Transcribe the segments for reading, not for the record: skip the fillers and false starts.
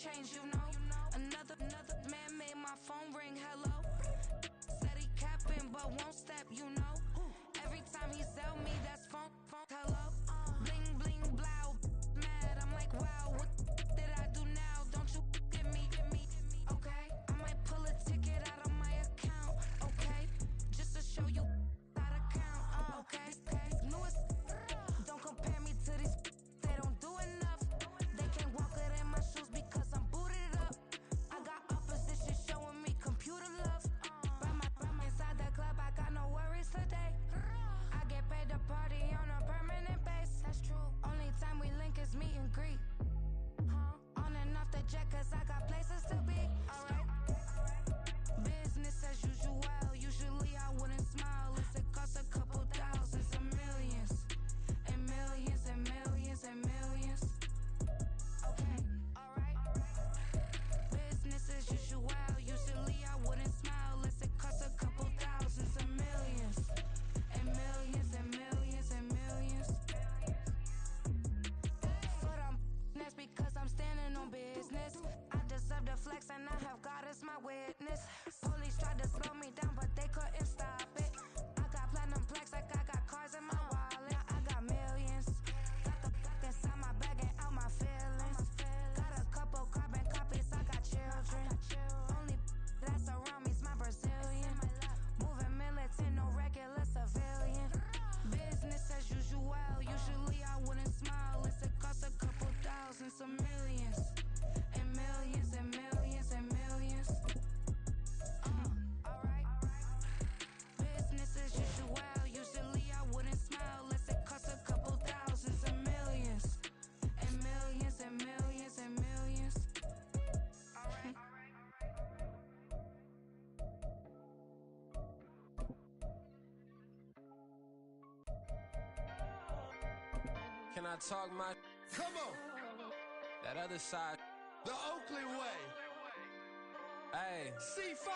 change, you know. Another man made my phone ring, hello. Said he capping, but won't step, you know. Every time he sell me, that's phone, hello. Bling, bling, blow, mad, I'm like, wow, what did I do now? Don't you get me, okay? I might pull a ticket out of my account, okay? Just to show you how to count, okay? Newest, don't compare me to these, they don't do enough. They can't walk it in my shoes because I'm booted up. I got opposition showing me computer love. By inside the club, I got no worries today. I get paid to party on a permanent base. That's true. Only time we link is meet and greet. On and off the jet, cause I got places to be. Alright. Business as usual. Usually I wouldn't smile. It costs a couple thousands and millions. And millions and millions and millions. Okay, alright. Business as usual. Usually I wouldn't smile unless it costs a couple thousands and millions. And millions and millions and millions. For them, that's because I'm standing on business. I deserve the flex and I have God as my witness. Police tried to slow me down, but they couldn't stop it. I got platinum plaques like I got cars in my wallet. I got millions. Got the fuck inside my bag and out my feelings. Got a couple carbon copies, I got children. Only that's around me's my Brazilian. Moving militant, no regular civilian. Business as usual. Usually I wouldn't smile unless it costs a couple thousands of millions. And millions and millions and millions. Alright. Business as usual. Usually I wouldn't smile unless it costs a couple thousands of millions. And millions and millions and millions. Alright. Can I talk my? Come on, That other side? the Oakland way. Hey. C5.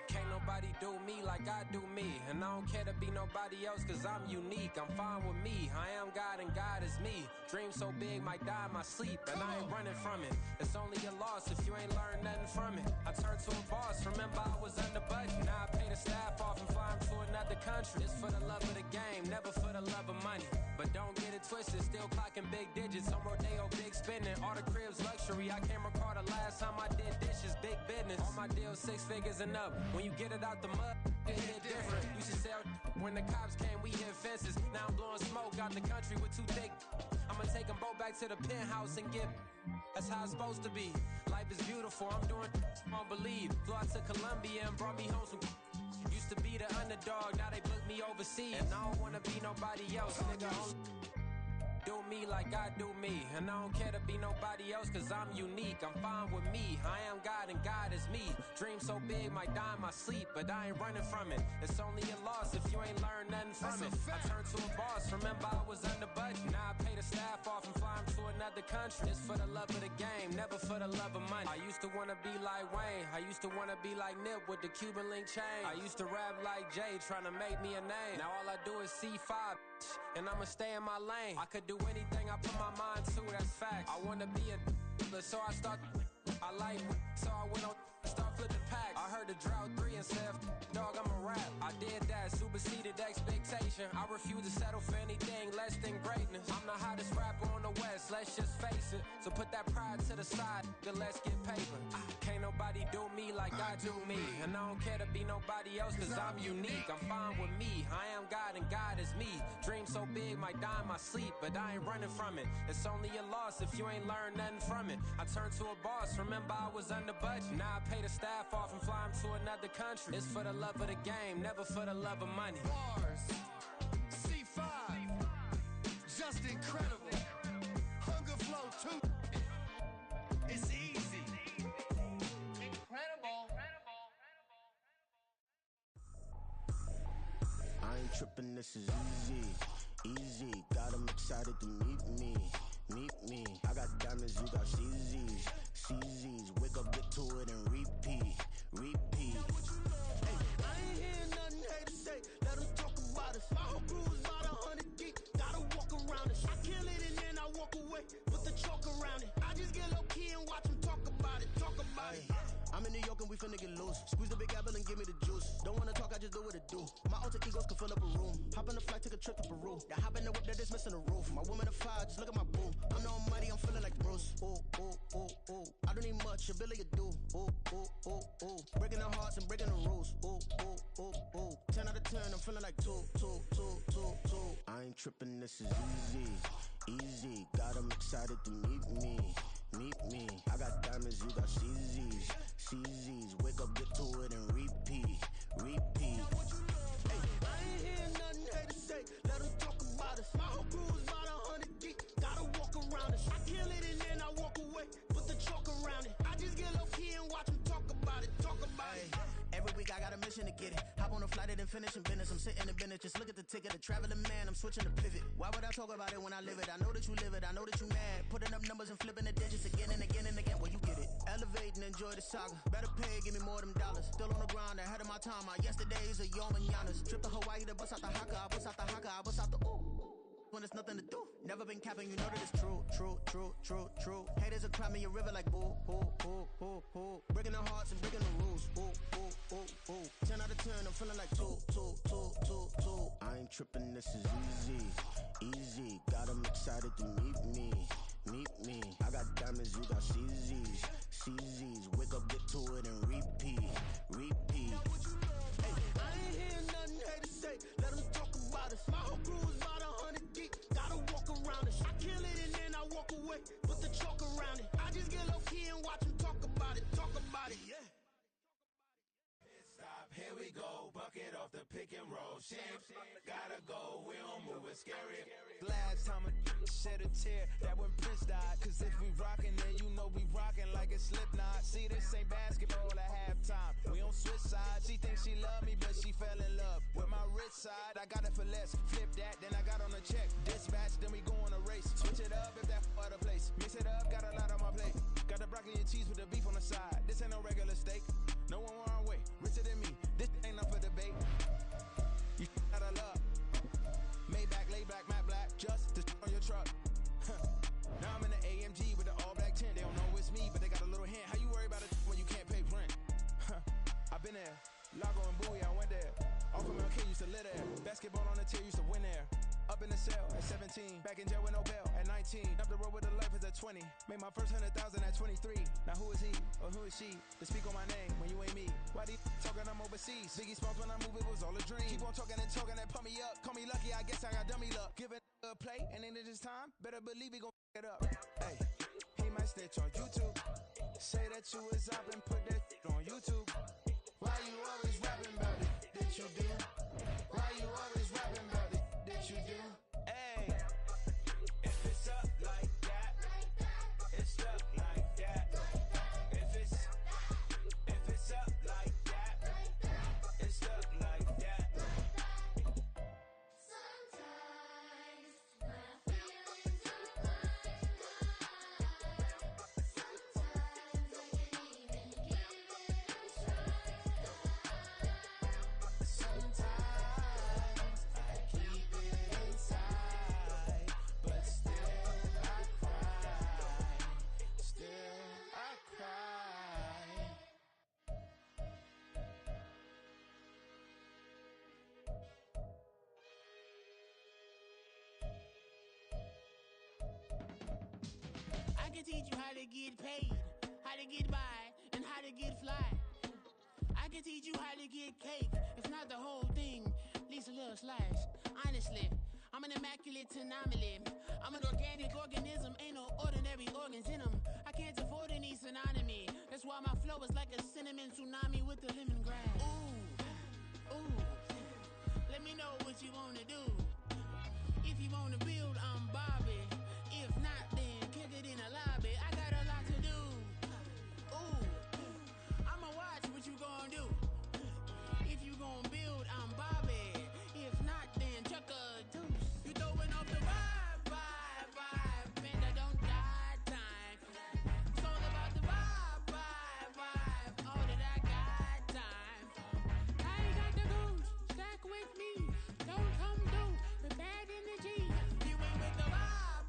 Can't nobody do me like I do me. And I don't care to be nobody else cause I'm unique. I'm fine with me. I am God and God is me. Dream so big might die in my sleep. And I ain't running from it. It's only a loss if you ain't learned nothing from it. I turned to a boss. Remember I was under budget. Now I pay the staff off and fly them to another country. It's for the love of the game, never for the love of money. But don't get it twisted, still clocking big digits. On Rodeo, big spending. All the cribs luxury. I can't recall the last time I did dishes, big business. All my deals 6 figures and up. When you get it out the mud, it hit different. Used to sell when the cops came, we hit fences. Now I'm blowing smoke out the country with 2 thick. I'ma take them both back to the penthouse and get. That's how it's supposed to be. Life is beautiful, I'm doing won't believe. Flew out to Colombia and brought me home some. Used to be the underdog, now they book me overseas. And I don't wanna be nobody else, nigga. Do me like I do me. And I don't care to be nobody else cause I'm unique. I'm fine with me. I am God and God is me. Dream so big might die in my sleep, but I ain't running from it. It's only a loss if you ain't learned nothing from it. I turned to a boss. Remember I was under budget. Now I pay the staff off and fly them to another country. It's for the love of the game, never for the love of money. I used to wanna be like Wayne. I used to wanna be like Nip with the Cuban link chain. I used to rap like Jay, trying to make me a name. Now all I do is C5. And I'ma stay in my lane. I could do anything I put my mind to, that's facts. I wanna be a so I start. I like so I went on start flipping packs. I heard the drought 3 and said, dog, I'm a rap. I did that, superseded expectation. I refuse to settle for anything less than greatness. I'm the hottest rapper on the West, let's just face it. So put that pride to the side, then let's get paper. Can't nobody do me like I do me. And I don't care to be nobody else cause I'm unique. I'm fine with me. I am God and God is me. Dream so big might die in my sleep, but I ain't running from it. It's only a loss if you ain't learned nothing from it. I turned to a boss. Remember I was under budget. Now I pay the staff off and fly them to another country. It's for the love of the game, never for the love of money. Bars. C5. Just incredible. Hunger Flow 2. It's easy. Incredible. I ain't tripping, this is easy. Easy, got 'em excited to meet me. Meet me. I got diamonds, you got CZs. CZs, wake up, get to it and repeat. Repeat. Hey, I ain't hearing nothing haters say. Let them talk about us. My whole crew is about 100 deep. Gotta walk around it. I kill it and then I walk away. Put the chalk around it. I just get low key and watch them talk about it. Ay, I'm in New York and we finna get loose. Squeeze the big apple and give me the juice. Don't wanna talk, I just do what it do. My alter egos can fill up a room. Hop on the flight, take a trip to Peru. That hop in the whip that is missing the roof. My woman a fire, just look at my boo. I'm no money, I'm feeling like Bruce. Ooh, ooh, ooh, ooh. I don't need much, ability to do. Ooh, ooh, ooh, ooh. Breaking the hearts and breaking the rules. Ooh, ooh, ooh, ooh. 10 out of 10, I'm feeling like two. I ain't tripping, this is easy. Easy, got 'em excited to meet me. Meet me. I got diamonds, you got CZs. CZs, wake up, get to it and repeat. Repeat. Hey, I ain't hearing nothing haters say. Let them talk about us. My whole crew is about 100 deep. Gotta walk around us. I kill it and then I walk away. Put the chalk around it. I just get low key and watch them talk about it. Talk about it. Every week I got a mission to get it. Hop on a flight and then finish in business. I'm sitting in business. Just look at the ticket. A traveling man. I'm switching to pivot. Why would I talk about it when I live it? I know that you live it. I know that you mad. Putting up numbers and flipping the digits again and again and again. Well, you get it. Elevate and enjoy the saga. Better pay, give me more than dollars. Still on the grind, ahead of my time. My yesterdays are your mananas. Trip to Hawaii to bust out the haka. I bust out the haka. I bust out the ooh. When there's nothing to do. Never been capping, you know that it's true. Haters will cry me a river like boo, boo. Breaking the hearts and breaking the rules. Ooh. 10 out of 10, I'm feeling like two. I ain't tripping, this is easy. Easy, got 'em excited to meet me. Meet me. I got diamonds, you got CZs. CZs, wake up, get to it and repeat. Repeat. Hey, I ain't hearing nothing haters say. Let them talk about us. My whole crew is about 100 deep. Gotta walk around us. I kill it and then I walk away. Put the chalk around it. I just get low key and watch them talk about it. Talk about it, yeah. Stop, here we go. Bucket off the pick and roll. Shapes, gotta go. We don't move, it's scary. Last time a shed a tear, that when Prince died. Cause if we rockin', then you know we rockin' like a Slipknot. See, this ain't basketball at halftime. We on switch sides. She thinks she love me, but she fell in love with my rich side. I got it for less. Flip that, then I got on a check. Dispatch, then we go on a race. Switch it up if that other place. Mix it up, got a lot on my plate. Got the broccoli and cheese with the beef on the side. This ain't no regular steak. No one wrong way. Richer than me. This ain't up for debate. You out of luck. Maybach, lay back, matte black. Just to on your truck. Now I'm in the AMG with the all black tint. They don't know it's me, but they got a little hint. How you worry about it when you can't pay rent? I've been there. Lago and Bowie, I went there. Off of MLK, used to live there. Basketball on the tier, used to win there. Up in the cell at 17. Back in jail with no bail at 19. Up the road with the life is at 20. Made my first 100,000 at 23. Now who is he or who is she to speak on my name when you ain't me? Why they talking I'm overseas? Biggie Smalls when I move, it was all a dream. Keep on talking and pump me up. Call me lucky, I guess I got dummy luck. Give it a play and then it's time. Better believe we gon' it up. Hey, he might snitch on YouTube. Say that you was up and put that on YouTube. Why you always rapping about it? Did you do? Why you always rapping about it? Did you do? Hey, If it's up like that, it's stuck like that. If it's up like that, it's stuck like that. Sometimes my feelings are flying high. Sometimes I can't even give it a try. sometimes I keep it inside, but still I cry. Still I cry. I can teach you how to get paid, how to get by, and how to get fly. I can teach you how to get cake, if not the whole thing, at least a little slice. Honestly, I'm an immaculate anomaly. I'm an organic organism, ain't no ordinary organs in them. I can't afford any synonymy. That's why my flow is like a cinnamon tsunami with the lemongrass. Ooh, let me know what you wanna do. If you wanna build, I'm Bobby. If not, then kick it in the lobby. I got a lot to do. Ooh, I'ma watch what you gon' do. If you gon' build, I'm Bobby. If not, then chuck a deuce. You throwing off the vibe, and I don't got time. It's all about the vibe, all that I got time. I ain't got the goose, stack with me. Don't come through with bad energy. You ain't with the vibe,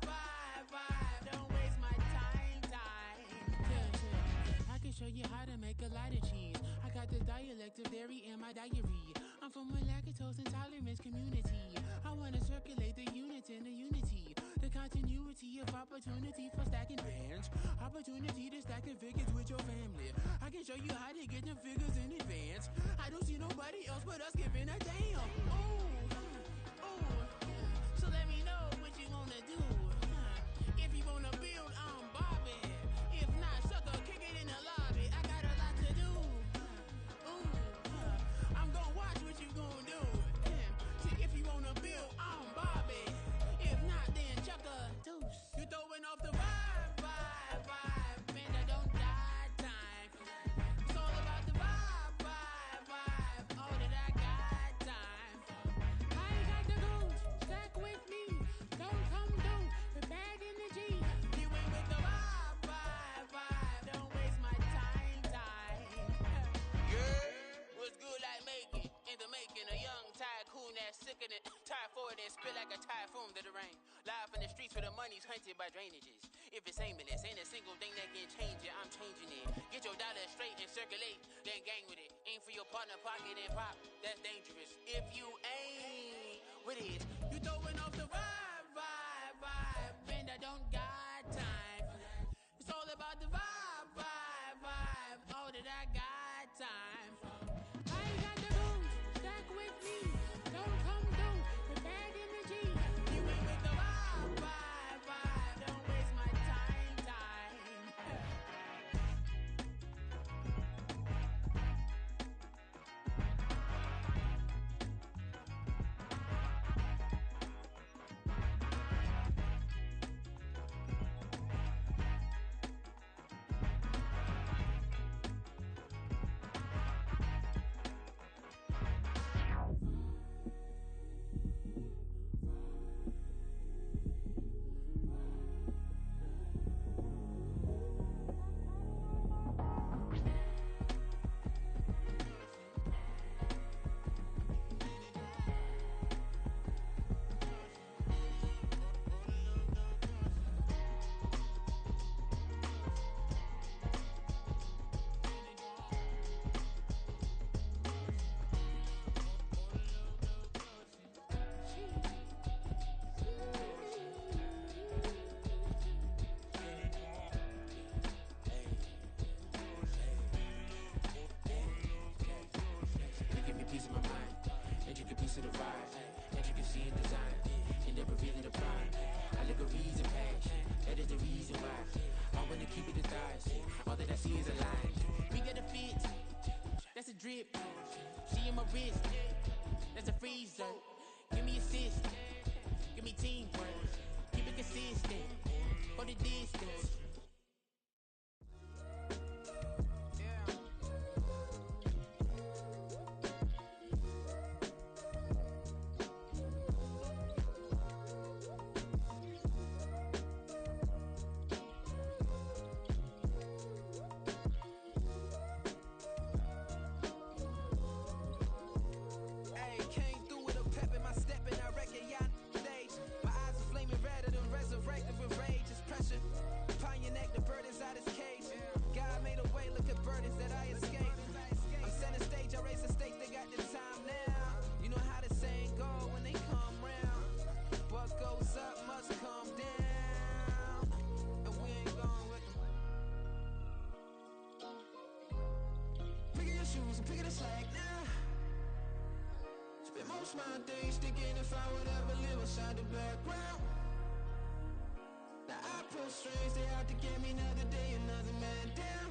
lactic dairy in my diary. I'm from a lactose intolerance community. I wanna circulate the units and the unity, the continuity of opportunity for stacking bands, opportunity to stack the figures with your family. I can show you how to get the figures in advance. I don't see nobody else but us giving a damn. Ooh, ooh. So let me know what you wanna do. If you wanna build, I'm Bobby. If not, sucker, kick it in the lobby. I got a lot to do. Ooh, I'm gonna watch what you gonna do. See, if you wanna build, I'm Bobby. If not, then chuck a deuce. You throwing off the vibe, man, I don't die time. It's all about the vibe, all that I got time. I ain't got the goose, stack with me. Don't come through with bad energy. You ain't with the vibe, don't waste my time. Yeah, what's good like making? In the making, a young tycoon that's sick in it. Tire forward and spit like a typhoon to the rain. Live in the streets where the money's hunted by drainages. If it's aimless, ain't a single thing that can change it. I'm changing it. Get your dollar straight and circulate, then gang with it. Aim for your partner pocket and pop. That's dangerous. If you ain't with it, you throwing off the vibe, and I don't got time. It's all about the vibe, all that I got time. I ain't got the goose, stack with me. Don't come through with bad energy. You ain't with the vibe, don't waste my time. You give me peace of my mind, intricate piece of the ride, intricacy in design, and never really the pride. Allegories and passion, that is the reason why I wanna keep it the thighs. All that I see is a line. We got a fit, that's a drip. She in my wrist, that's a freezer. Give me assist, give me teamwork, keep it consistent, for the distance. Hey, came through with a pep in my step and I reckon y'all stage. My eyes are flaming redder than resurrected with rage. It's pressure upon your neck, the burdens out his cage. God made a way, look at burdens that I escaped. I'm center stage, I raise the stakes, they got the time now. You know how the saying go when they come round. What goes up must come down, and we ain't going with them. Picking your shoes and picking the slack now. Spend most of my days thinking if I would ever live inside the background. Now I pull strings, they out to get me another day, another man down.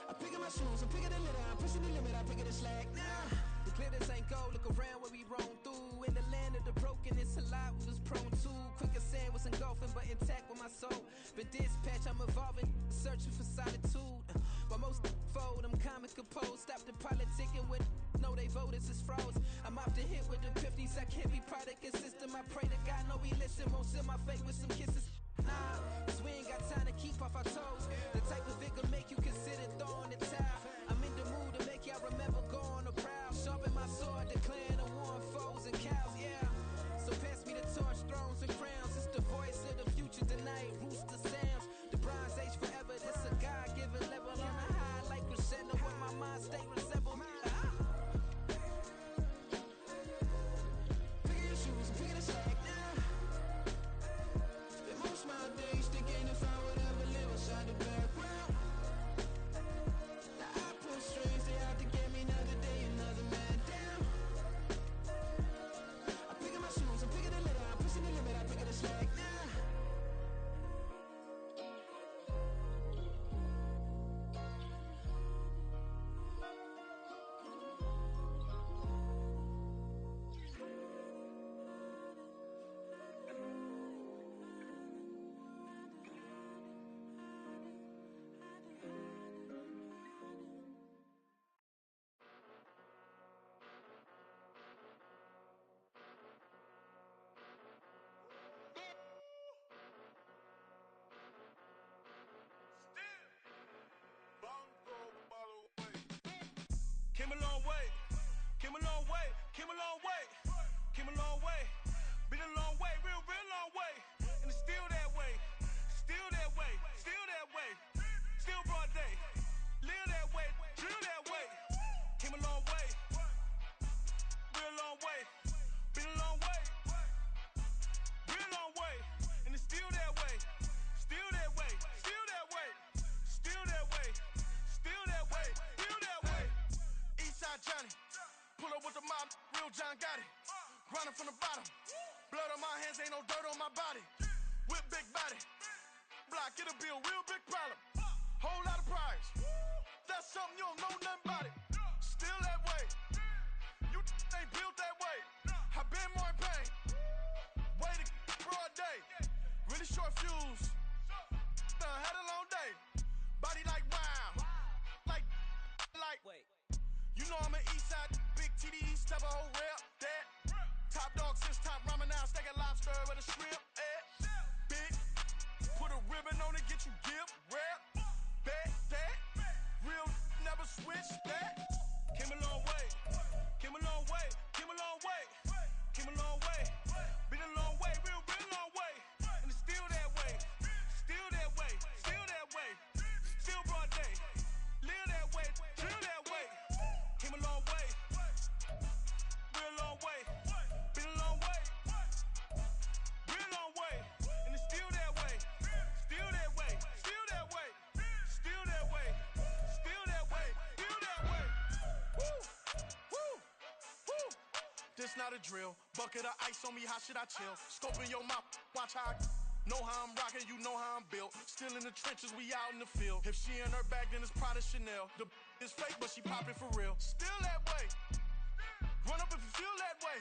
I'm picking my shoes, I'm picking the litter, I'm pushing the limit, I'm picking the slack now. The glitters ain't gold, look around where we roam through. In the land of the broken, it's a lot we was prone to. Quicker sand was engulfing, but intact with my soul. Been dispatched, I'm evolving, searching for solitude. While most fold, I'm comic composed. Stop the politicking with no, they voters is froze. I'm off the hit with the 50s, I can't be product and system. I pray to God, no, we listen. Won't seal my fate with some kisses. Nah, cause we ain't got time to keep off our toes. The type of vigor make you consider throwing the towel. I'm in the mood to make y'all remember going to proud. Sharpen my sword, declaring the war on foes and cows, yeah. So pass me the torch, thrones and crowns. It's the voice of the future tonight, rooster sounds. The bronze age forever, this a God-given level on a high like crescendo with my mind's with big body. Block, it'll be a real big problem. Whole lot of prize. That's something you don't know nothing about it. Still that way. You ain't built that way. I been more in pain. Waited broad day. Really short fuse. Had a long day. Body like wow. Like. Wait. You know I'm an east side big TD, step a whole rep. That. Top dog since top ramen now. Steak and lobster with a shrimp. Big. Put a ribbon on it, get you give. Rep. Bet that. Real never switch that. Came a long way. Came a long way. Came a long way. Came a long way. Been a long way. Real long way. And it's still that way. Still that way. Still that way. Still broad day. Live that way. Drill that way. Came a long way. Real long way. Been a long way. Real long way. And it's still that way. Still that way. Still that way. Still that way. Still that way. Still that way. Woo. Woo. Woo. This not a drill. Bucket of ice on me, how should I chill? Scope in your mouth, watch how I know how I'm rocking, you know how I'm built. Still in the trenches, we out in the field. If she in her bag, then it's Prada Chanel. The is fake, but she poppin' for real. Still that way. Run up if you feel that way.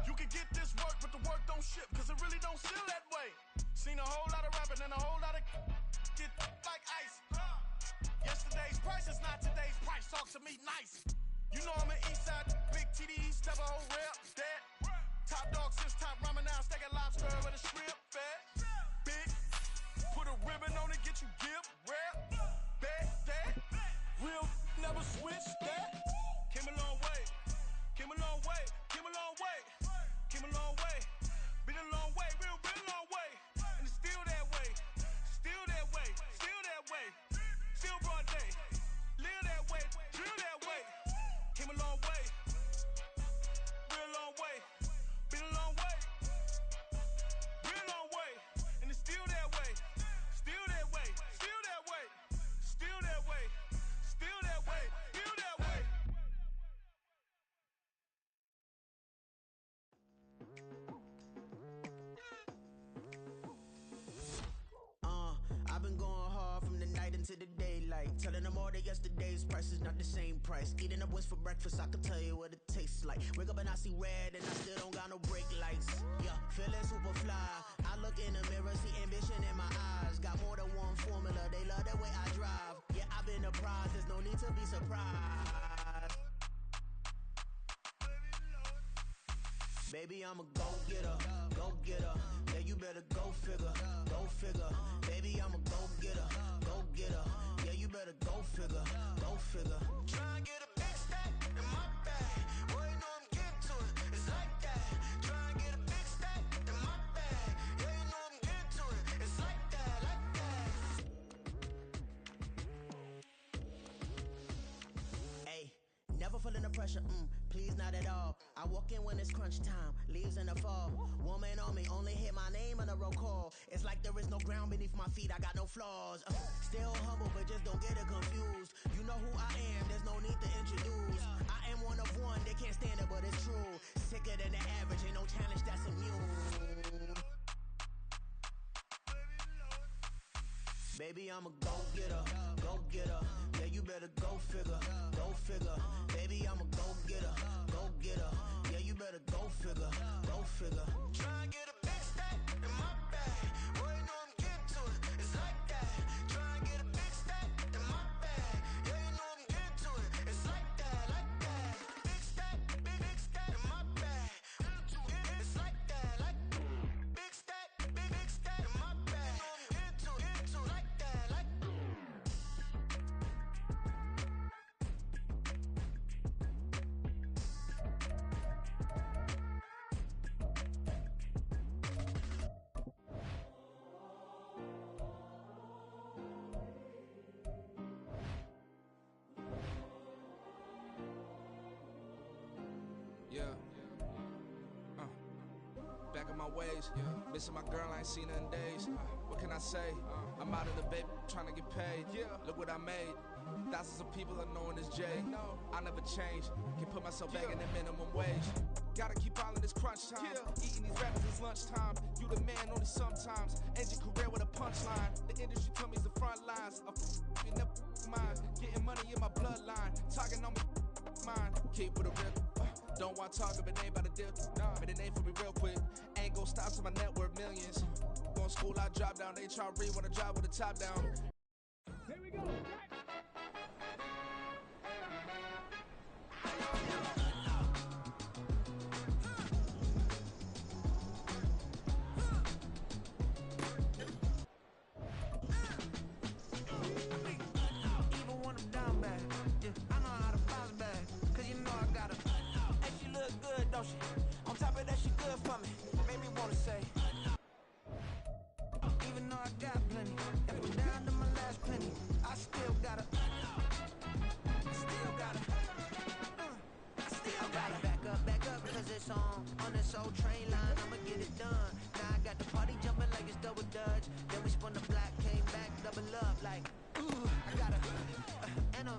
You can get this work, but the work don't ship, cause it really don't feel that way. Seen a whole lot of rapping and a whole lot of get like ice. Yesterday's price is not today's price. Talk to me nice. You know I'm an east side big TD, step a whole rep. That. Top dog since top ramen now. Steak and lobster with a shrimp. Fat. Big. Put a ribbon on it, get you give. Rep. Bet that. Real never switch that. Came a long way. Came a long way. Came a long way. Came a long way. Been a long way. Real long way. And it's still that way. Still that way. Still that way. Still broad day. Live that way. Drill that way. Came a long way. Real long way. Been a long way. Real long way. And it's still that way. Still that way. Still that way. Still that way. Still that way. Still that way. I've been going hard from the night into the daylight. Telling them all that yesterday's price is not the same price. Eating up wings for breakfast, I can tell you what it tastes like. Wake up and I see red and I still don't got no brake lights. Yeah, feeling super fly. I look in the mirror, see ambition in my eyes. Got more than one formula, they love the way I drive. Yeah, I've been apprised, there's no need to be surprised. Baby, I'm a go-getter, go-getter. Yeah, you better go figure, go figure. Baby, I'm a go-getter, go-getter. Yeah, you better go figure, go figure. Try and get a big stack in my bag. Boy, you know I'm getting to it, it's like that. Try and get a big stack in my bag. Yeah, you know I'm getting to it, it's like that, like that. Hey, never feeling the pressure, please not at all. I walk in when it's crunch time, leaves in the fall. Woman on me, only hit my name on a roll call. It's like there is no ground beneath my feet, I got no flaws. Still humble, but just don't get it confused. You know who I am, there's no need to introduce. I am one of one, they can't stand it, but it's true. Sicker than the average, ain't no challenge that's immune. Baby, I'm a go-getter, go-getter. Yeah, you better go figure, go figure. Baby, I'm a go-getter, go-getter. Yeah, you better go figure, go figure. Try and get a big stack in my bag. Boy, you know I'm getting to it, it's like that. Try and get a big stack in my bag. Yeah, you know I'm getting to it, it's like that, like that. Big stack in my bag. It's like that, like big stack in my bag. Into like that, like. Yeah. Back on my ways. Missing my girl, I ain't seen her in days. What can I say? I'm out of the baby, trying to get paid. Look what I made. Thousands of people are knowing this Jay. I never change. Can put myself back in the minimum wage. Gotta keep all in this crunch time. Eating these rappers is lunchtime. You the man only sometimes. Engine money in my bloodline. Talking on my mind. Keep with a real. Don't want to talk if it ain't about a deal. Made a name for me real quick. Ain't gon' stop till my net worth millions. Going school, I drop down. They try to read when I drive with the top down. Here we go. Even when I'm down bad, yeah, I know how to bounce back. Cause you know I got her. And she look good, don't she? On top of that, she good for me. Made me wanna say, even though I got plenty, if I'm down to my last penny, I still got her. Still got her. Still got her. Back up, cause it's on this old train line, I'ma get it done. Now I got the party jumping like it's double dutch. Then we spun the block, came back, double up, like, ooh, I got her. And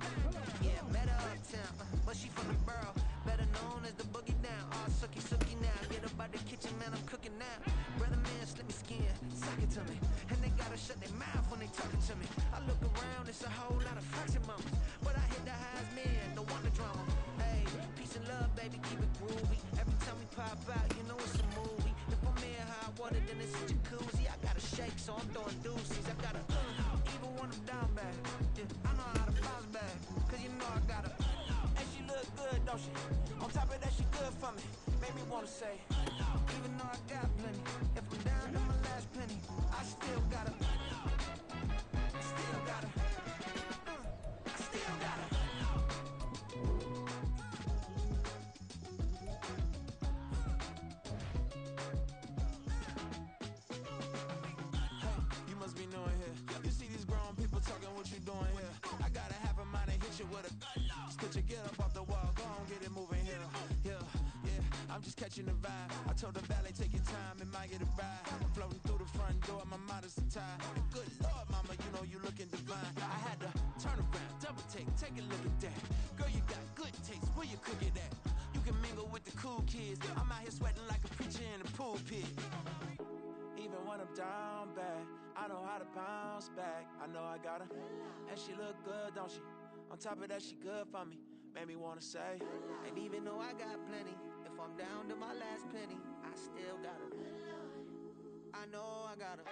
yeah, met her uptown, but she from the borough, better known as the boogie down. All sucky now, get up out the kitchen, man, I'm cooking now. Brother man, slip me skin, suck it to me. And they gotta shut their mouth when they talking to me. I look around, it's a whole lot of fraction mamas, but I hit the highs, man, no wonder drama. Hey, peace and love, baby, keep it groovy. Every time we pop out, you know it's a movie. If I'm in hot water, then it's a jacuzzi. I gotta shake, so I'm throwing deuces. I gotta, even when I'm down bad, yeah, I know how to bounce back. Cause you know I got her. And she look good, don't she? On top of that, she good for me. Made me wanna say, even though I got plenty, if I'm down to my last penny, I still got her. Still got her. Still got her. You must be knowing here. You see these grown people talking, what you doing here? I gotta have a mind and hit you with a stitch you, get up off the wall, go on, get it moving here. Yeah, I'm just catching the vibe. I told the valet, take your time, it might get a ride. I'm floating through the front door, my modest attire. And good Lord, mama, you know you looking divine. I had to turn around, double take a look at that. Girl, you got good taste, where you cook it at? You can mingle with the cool kids. I'm out here sweating like a preacher in the pulpit. Even when I'm down bad, I know how to bounce back. I know I got her, and she look good, don't she? On top of that, she good for me. Made me wanna say, and even though I got plenty, if I'm down to my last penny, I still got her. I know I got her.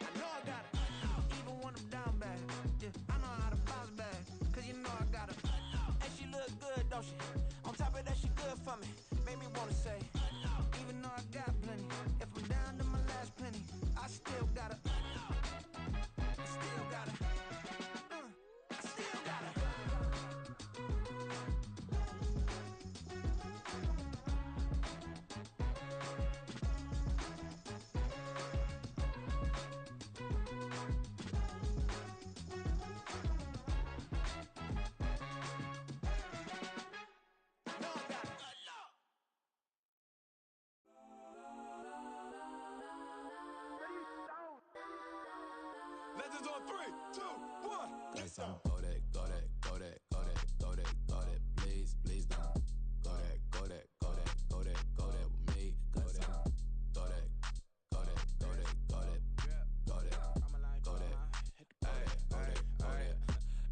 I know I got her. Even when I'm down bad, yeah, I know how to bounce back. Cause you know I got her. And she look good, don't she? On top of that, she good for me. Made me wanna say, even though I got plenty, if I'm down to my last penny, I still got her. Still got her. Still got her. Legends on 3, 2, 1. Yes, I'm go that, please don't. Go that with me. Yes, I'm go that.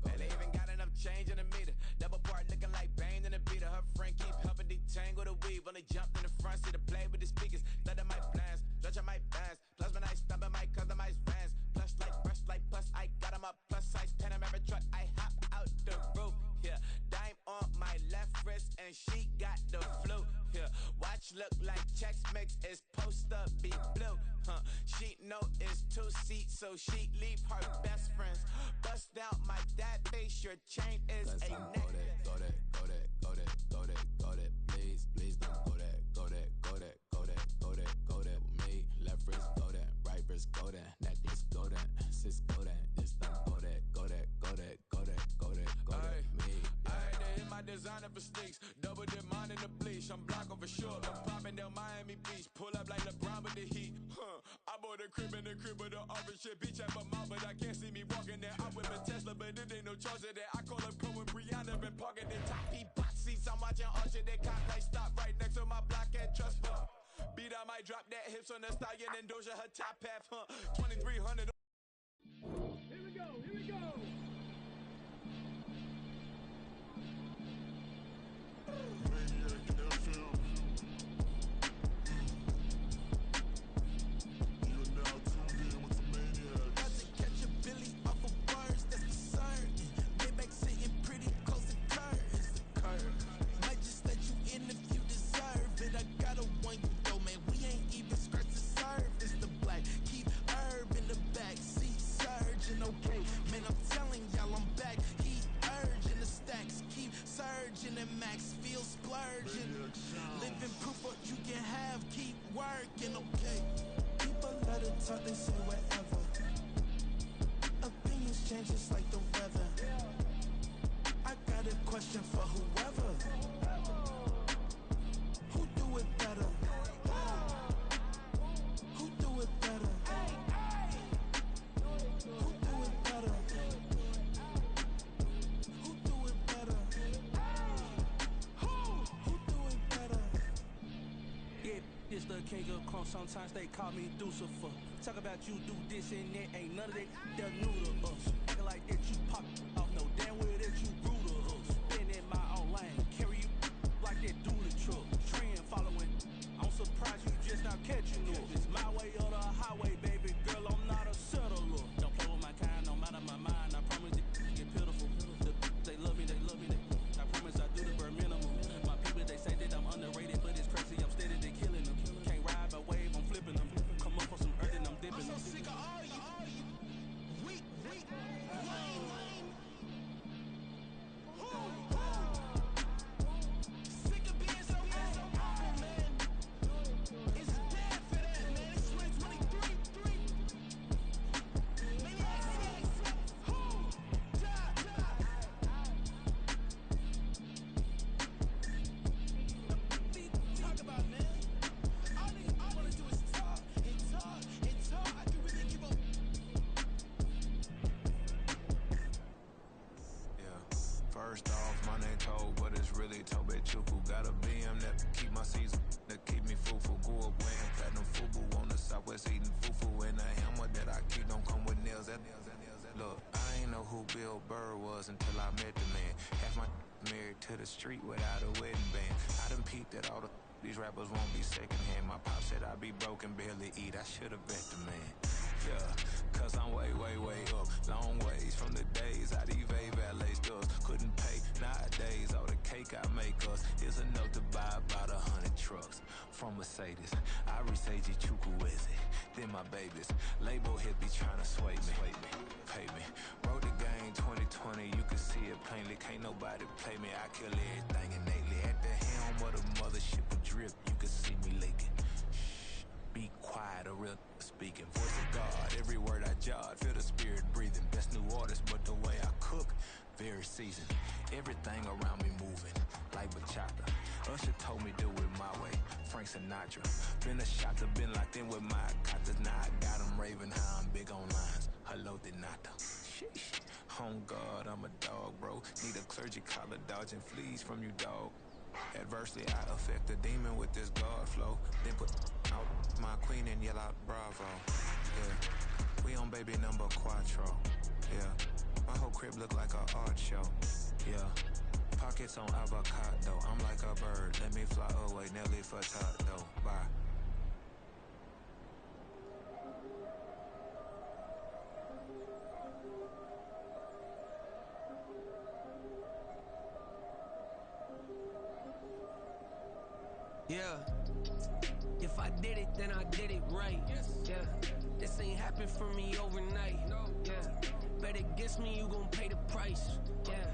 Man, they even got enough change in the meter. Double part looking like Bane in the beater. Her friend keep helping detangle the weave. When they jumped in the front seat to play with the speakers. Thunder my plans, stretch on my bands. Plus when I stumble my customized vans. Plush like brush like plus I got 'em up. Plus size Panamera truck, I hop out the roof. Yeah, dime on my left wrist and she got the flu. Yeah, watch look like Chex Mix is supposed to be blue. She know it's 2 seats, so she leave her best friends. Bust out my dad face, your chain is a necklace. Go that, please don't. Go that with me. Left wrist go that, right wrist go that, necklace go that, sis go that, this don't go that, me. I had to hit my designer for sneaks, double dip mine in the bleach. I'm block over short, I'm popping down Miami Beach, pull up like LeBron with the heat. I bought a crib in the crib with the orange shit, beach at my mouth, but I can't see me walking there. I whip a Tesla, but it ain't no charge of that. I call up Pro and Brianna, been parking the top P box seats. I'm watching Usher, they cop like stop right next to my block and trust me. Beat, I might drop that hips on the stallion and Doja her top half, 2300. Here we go. 2300. virgin. Living proof what you can have, keep working, okay? People let it talk, they say whatever. Opinions change just like the weather. I got a question for whoever. Who do it better? Who do it better? Who do it better? Who do it better? Who do it better? Yeah, it's the king of crunk. Sometimes they call me Lucifer. Talk about you do this and that. Ain't none of that they're new to us. Acting like that you pop off. No damn well that you grew to us. Been in my own lane. Carry you like that dually truck. Trend following. I'm surprised you just not catching up. It's my way or the highway, baby girl. I'm not a settler. Don't play with my kind, no matter my mind. I promise it get pitiful. They love me, they love me. I promise I do the bare minimum. My people, they say that I'm underrated, but it's crazy. I'm steady, they killing them. Can't ride my wave, I'm flipping them. Come up for some earth and I'm dipping them. I'm so sick of all you weak, lame. Sick of being so awful, man. It's bad for that, man. It's 2023. Maniacs. Talk about, man. All I wanna do is talk and talk and talk. I can really give a Yeah. First off, my name Toad, but it's really Tobe Chuku. Got a BM that keep my season, that keep me fufu. Grew up wearing platinum fubu on the southwest eating fufu. And the hammer that I keep don't come with nails. Look, I ain't know who Bill Burr was until I met the man. Half my married to the street without a wedding band. I done peeped at all these rappers won't be secondhand. My pop said I'd be broken, barely eat. I should've bet the man. Yeah, cause I'm way up. Long ways from the days I these valet stores couldn't pay. Nowadays, all the cake I make us is enough to buy about 100 trucks. From Mercedes, I resage Chukwueze. Then my babies, label hit be trying to sway me. Pay me. Wrote the game 2020, you can see it plainly. Can't nobody play me, I kill everything innately. At the helm of the mothership with drip, you can see me leaking. Shh, be quiet, a real speaking. Voice of God, every word I jot, feel the spirit breathing. Best new artist, but the way I cook, very seasoned. Everything around me moving, like bachata. Usher told me do it my way, Frank Sinatra. Been a shotter, been locked in with my cotters. Now I got them raving how I'm big on lines. Hello, Denata. Sheesh. On God, I'm a dog, bro. Need a clergy collar, dodging fleas from you, dog. Adversely, I affect the demon with this God flow. Then put out my queen and yell out bravo. Yeah, we on baby number quattro. Yeah, my whole crib look like an art show. Yeah, pockets on avocado. I'm like a bird, let me fly away. Nelly Furtado, bye. Yeah, if I did it, then I did it right. Yeah, this ain't happened for me overnight. Yeah, bet against me, you gon' pay the price. Yeah,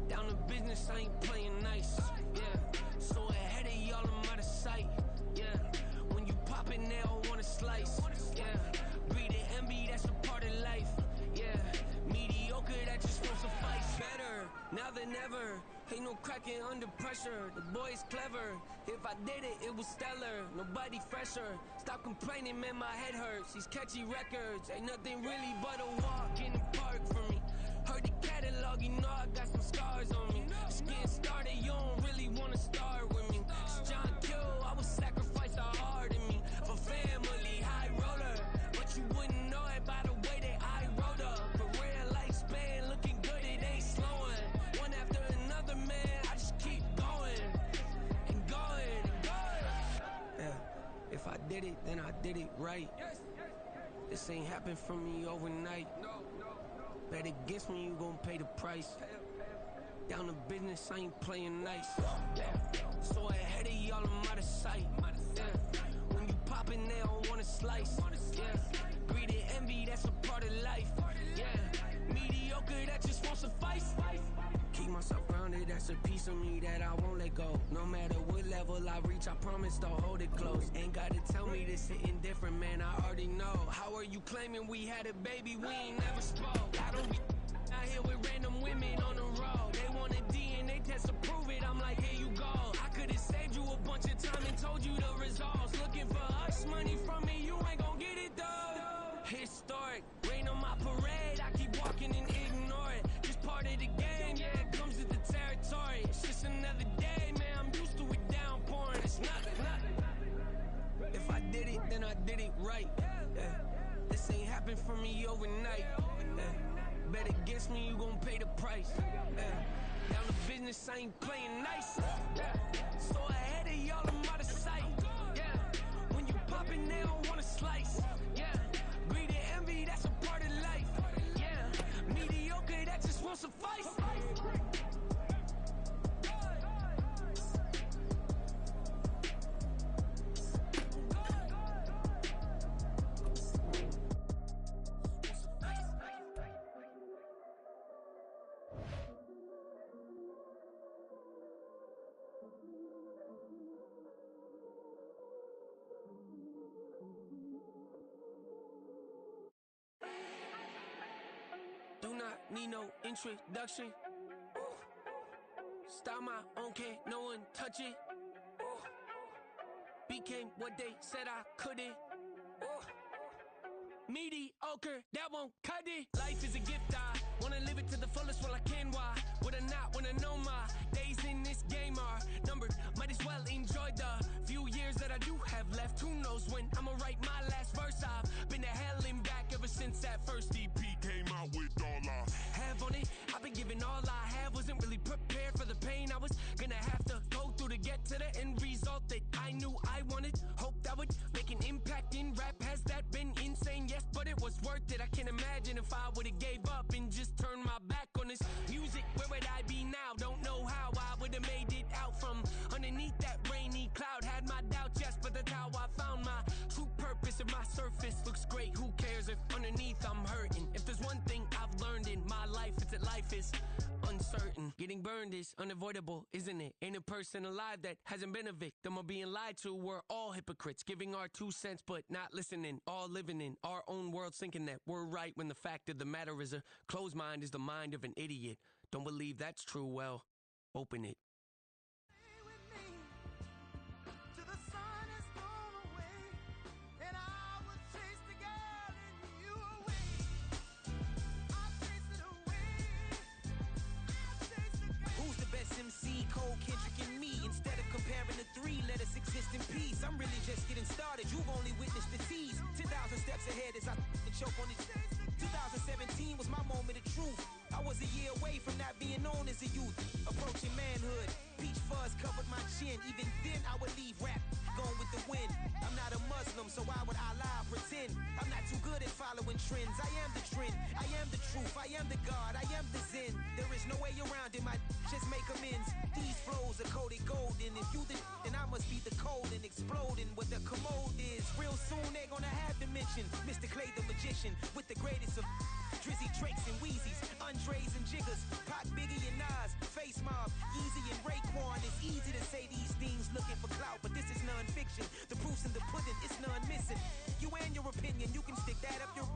down to business, I ain't playing nice. Yeah, so ahead of y'all, I'm out of sight. Yeah, when you pop it, they don't wanna slice. Yeah, greed and envy, that's a part of life. Yeah, mediocre, that just won't suffice. Better now than ever. Ain't no cracking under pressure. The boy's clever. If I did it, it was stellar. Nobody fresher. Stop complaining, man, my head hurts. These catchy records ain't nothing really but a walk in the park for me. Heard the catalog, you know I got some scars on me. Just getting started, you don't really wanna start with me. It's John Kill, I would sacrifice a heart in me for family, high roller. But you wouldn't know it by the way that I wrote up. Career lifespan looking good, it ain't slowing. One after another, man, I just keep going and going and going. Yeah, if I did it, then I did it right. This ain't happened for me overnight. Bet against me, you gon' pay the price. Down to business, I ain't playing nice. Yeah, so ahead of y'all, I'm out of sight. Yeah, when you poppin', they don't wanna slice. Yeah, greed and envy, that's a part of life. Yeah, mediocre, that just won't suffice. Keep myself grounded, that's a piece of me that I won't let solid gold. No matter what level I reach, I promise to hold it close. Ain't gotta tell me this hitting different, man, I already know. How are you claiming we had a baby, we ain't never spoke? I don't be out here with random women on the road. They want a DNA test to prove it, I'm like, here you go. I could've saved you a bunch of time and told you the results. Looking for us, money from me, you ain't gon' get it though. Historic, rain on my parade, I keep walking and ignore it. Just part of the game, yeah, it comes with the territory. It's just another day, man, I'm used to it downpouring. It's nothing. If I did it, then I did it right. Yeah. This ain't happened for me overnight. Yeah. Bet against me, you gon' pay the price. Yeah. Down to business, I ain't playing nice. Yeah. So ahead of y'all, I'm out of sight. Yeah. When you poppin', they don't wanna slice. Yeah. Greed and envy, that's a part of life. Yeah. Mediocre, that just won't suffice. Do not need no introduction. Style my own, can't no one touch it. Became what they said I couldn't. Mediocre, that won't cut it. Life is a gift, I wanna live it to the fullest while I can. Why would I not wanna know my days in this game are numbered? Might as well enjoy the few years that I do have left. Who knows when I'ma write my last verse? I've been to hell and back ever since that first EP came out with all I have on it. I've been giving all I have, wasn't really prepared for the pain I was gonna have to go through to get to the end result that I knew I wanted. Hope that would make an impact in rap. Has that been insane? Yes, but it was worth it. I can't imagine if I would've gave up and just turned my back on this music. Where would I be now? Don't know how I would've made it out from underneath that rainy cloud. Had my doubts, yes, but that's how I found my true purpose. If my surface looks great, who cares if underneath I'm hurting? If there's one thing I've learned in my life, it's that life is uncertain. Getting burned is unavoidable, isn't it? Ain't a person alive that hasn't been a victim of being lied to. We're all hypocrites, giving our 2 cents but not listening. All living in our own world, thinking that we're right when the fact of the matter is a closed mind is the mind of an idiot. Don't believe that's true? Well, open it. Till the sun is gone away, and I will chase the girl and you away. I'll chase it away. I'll chase the girl. Who's the best MC? Cole, Kendrick, and me. Instead of comparing the three, let us exist in peace. I'm really just getting started. You've only witnessed the tease. 10,000 steps ahead as I choke on it. 2017 was my moment of truth. I was a year away from not being known as a youth. Approaching manhood. Peach fuzz covered my chin. Even then I would leave rap going with the wind. I'm not a Muslim, so why would I lie or pretend? I'm not too good at following trends. I am the trend. I am the truth. I am the God. I am the Zen. There is no way around it. Just make amends. These flows are coated golden. If you the then I must be the cold and exploding. What the commode is. Real soon they gonna have to mention Mr. Clay the magician with the greatest of Drizzy, Drakes, and Wheezies, Andres and Jiggers, Pac, Biggie, and Nas, Face Mob, Easy and Raekwon. It's easy to say these things looking for clout, but this is non-fiction. The proof's in the pudding, it's none missing. You and your opinion, you can stick that up your...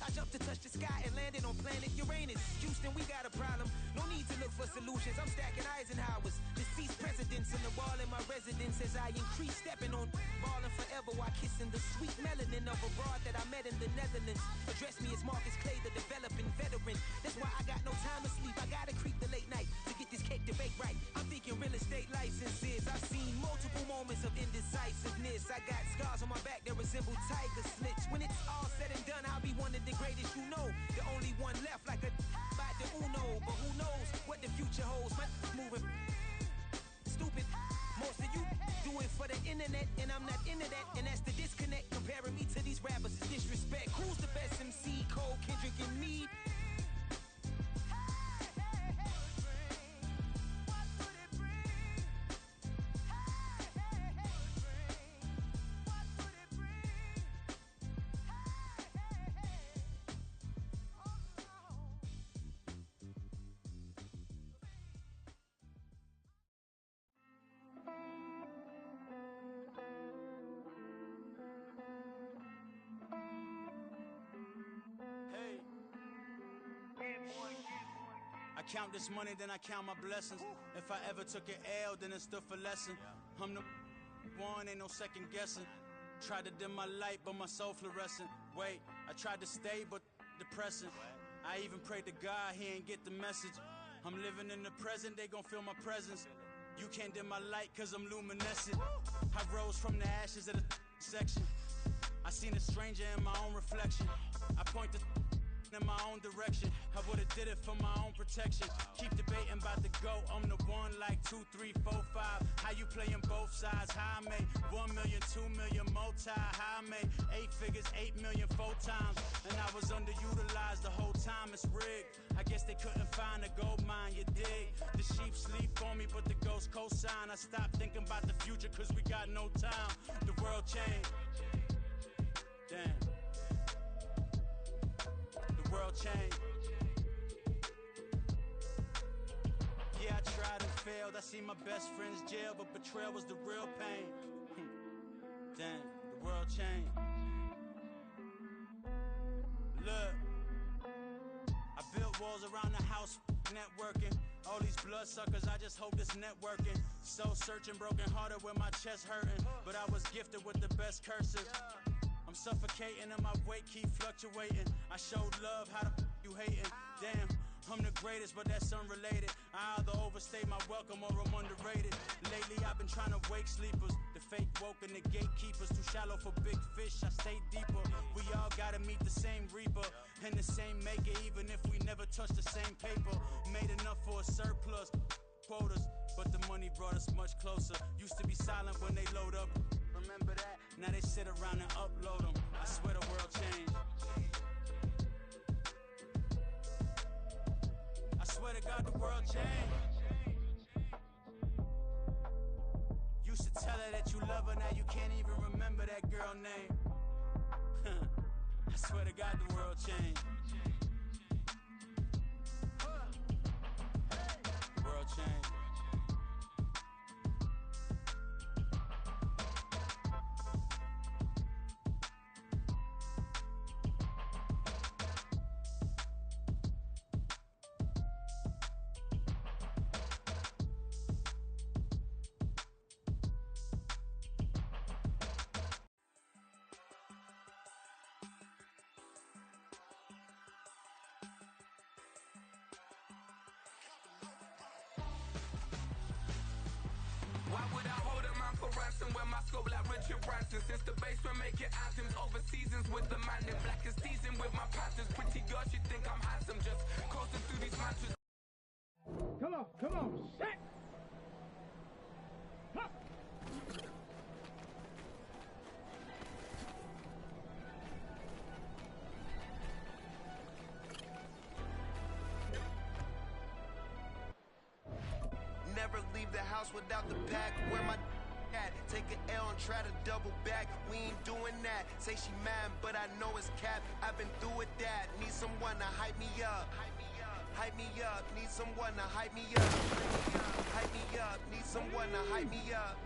I jumped to touch the sky and landed on planet Uranus. Houston, we got a problem. No need to look for solutions. I'm stacking Eisenhower's. Deceased presidents in the wall in my residence as I increase stepping on balling forever while kissing the sweet melanin of a broad that I met in the Netherlands. Address me as Marcus Clay, the developing veteran. That's why I got no time to sleep. I gotta creep the late night to get this cake to bake right. I'm thinking real estate licenses. I've seen multiple moments of indecisiveness. I got scars on my back that resemble tiger slits. When it's all said and done, I'll be one of the greatest you know. The only one left like a by the Uno. But who knows what the future holds? My moving stupid. Most of you do it for the internet, and I'm not into that. And that's the disconnect. Comparing me to these rappers is disrespect. Who's the best MC? Cole, Kendrick, and me. I count this money, then I count my blessings. If I ever took an L, then it stood for lesson. I'm the one, ain't no second guessing. Tried to dim my light, but my soul fluorescent. Wait, I tried to stay, but depressing. I even prayed to God, he ain't get the message. I'm living in the present, they gon' feel my presence. You can't dim my light, cause I'm luminescent. I rose from the ashes of the section. I seen a stranger in my own reflection. I point the in my own direction. I would've did it for my own protection. Keep debating about the GOAT. I'm the one like 2, 3, 4, 5. How you playing both sides? How I made 1 million, 2 million, multi. How I made 8 figures, 8 million, 4 times. And I was underutilized the whole time. It's rigged. I guess they couldn't find a gold mine, you dig? The sheep sleep on me, but the ghost cosign. I stopped thinking about the future, cause we got no time. The world changed. Damn. The world changed. Yeah, I tried and failed. I seen my best friends jail, but betrayal was the real pain. Damn, the world changed. Look, I built walls around the house, networking. All these bloodsuckers, I just hope this networking. Soul searching, broken hearted with my chest hurting. But I was gifted with the best cursive. I'm suffocating and my weight keep fluctuating. I showed love, how the you hating? Damn, I'm the greatest, but that's unrelated. I either overstay my welcome or I'm underrated. Lately I've been trying to wake sleepers. The fake woke and the gatekeepers. Too shallow for big fish, I stay deeper. We all gotta meet the same reaper and the same maker, even if we never touch the same paper. Made enough for a surplus quotas, but the money brought us much closer. Used to be silent when they load up. Remember that? Now they sit around and upload them. I swear the world changed. I swear to God the world changed. Used to tell her that you love her, now you can't even remember that girl name. I swear to God the world changed. The world changed. Why would I hold a man for ransom when my scope like Richard Branson? Since the basement making anthems over seasons with the man in black is teasing with my patterns. Pretty girl, she think I'm handsome, just coasting through these mantras. Come on, shit! Huh. Never leave the house without the pack. Where my at? Take an L and try to double back. We ain't doing that. Say she mad, but I know it's cap. I've been through with that. Need someone to hype me up. Hype me up. Need someone to hype me up. Hype me up. Need someone to hype me up.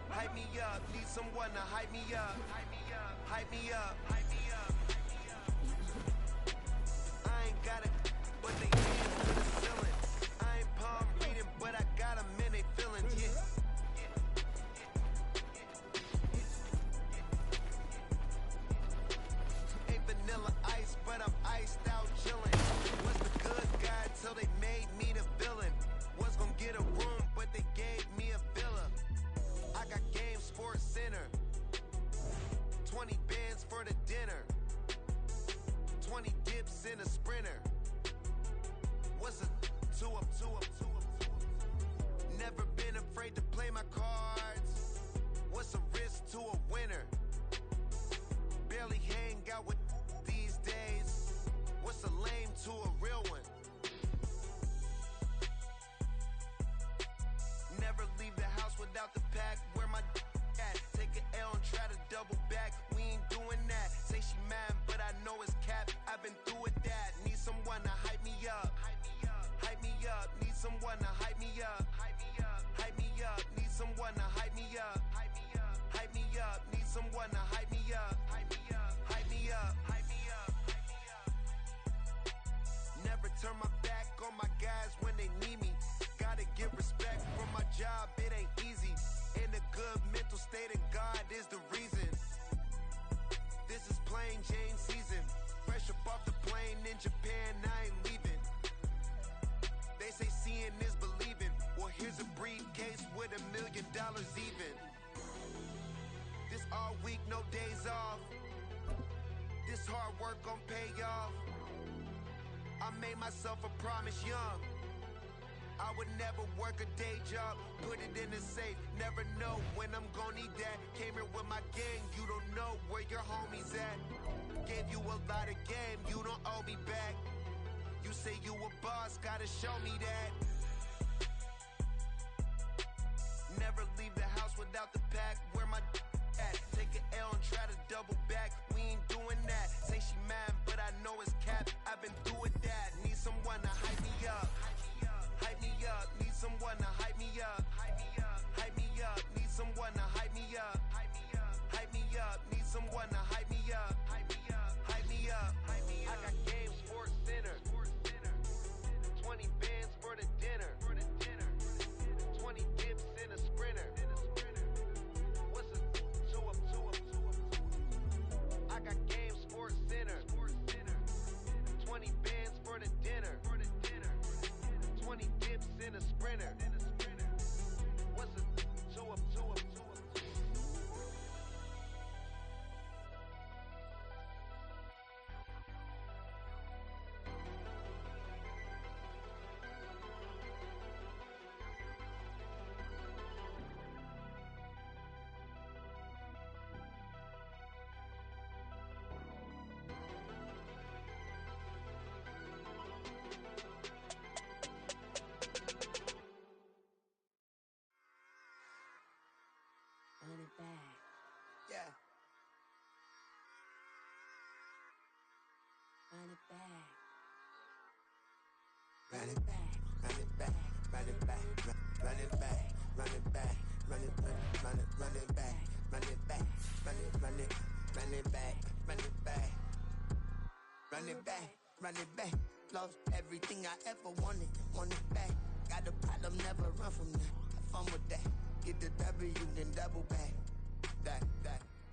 Hype me up. Need someone to hype me up. Hype me up. I ain't got it, but they ain't to the ceiling. I ain't palm reading, but I got 'em in they feelings. Yeah. Ain't vanilla ice, but I'm iced out chillin'. Was the good guy till they made me the villain. Was gonna get a room, but they gave me a villa. I got Game Sports Center. 20 bands for the dinner. 20 dips in a sprinter. What's a 2 up? Never been afraid to play my cards. What's a risk to a winner? Barely hang out with these days. What's a lame to a real one? Never leave the house without the pack. Where my at? Take an L and try to double back. We ain't doing that. Say she mad, but I know it's cap. I've been through with that. Need someone to hype me up. Hype me up. Need someone to hype me up. Hype me up. Need someone to hype me up. Hype me up. Need someone to hype me up. Hype me up. job, it ain't easy. In a good mental state, and God is the reason. This is plain Jane season. Fresh up off the plane in Japan, I ain't leaving. They say seeing is believing. Well, here's a briefcase with $1 million even. This all week, no days off. This hard work gon' pay off. I made myself a promise young. I would never work a day job, put it in a safe. Never know when I'm gon' need that. Came here with my gang, you don't know where your homies at. Gave you a lot of game, you don't owe me back. You say you a boss, gotta show me that. Never leave the house without the pack. Where my at? Take an L and try to double back. We ain't doing that. Say she mad, but I know it's cap. I've been through it that. Need someone to hype me up. Hype me up. Need someone to hype me up. Hype me up. Need someone to hype me up. Hype me up. Need someone to hype me up. Hype me up. I got game sports center. 20 bands for the dinner. 20 dips in a sprinter. What's a 2 up? I got game sports center. 20 bands for the dinner. 20 dips in a sprinter. What's a 2 up? Run it back. Yeah. Run it back. Run it back, run it back, run it back, run it back, run it back, run it back, run it back, run it back, run it back, run it back, run it back, run it back. Lost everything I ever wanted it back. Got a problem, never run from that. Have fun with that. Get the W, then double back. That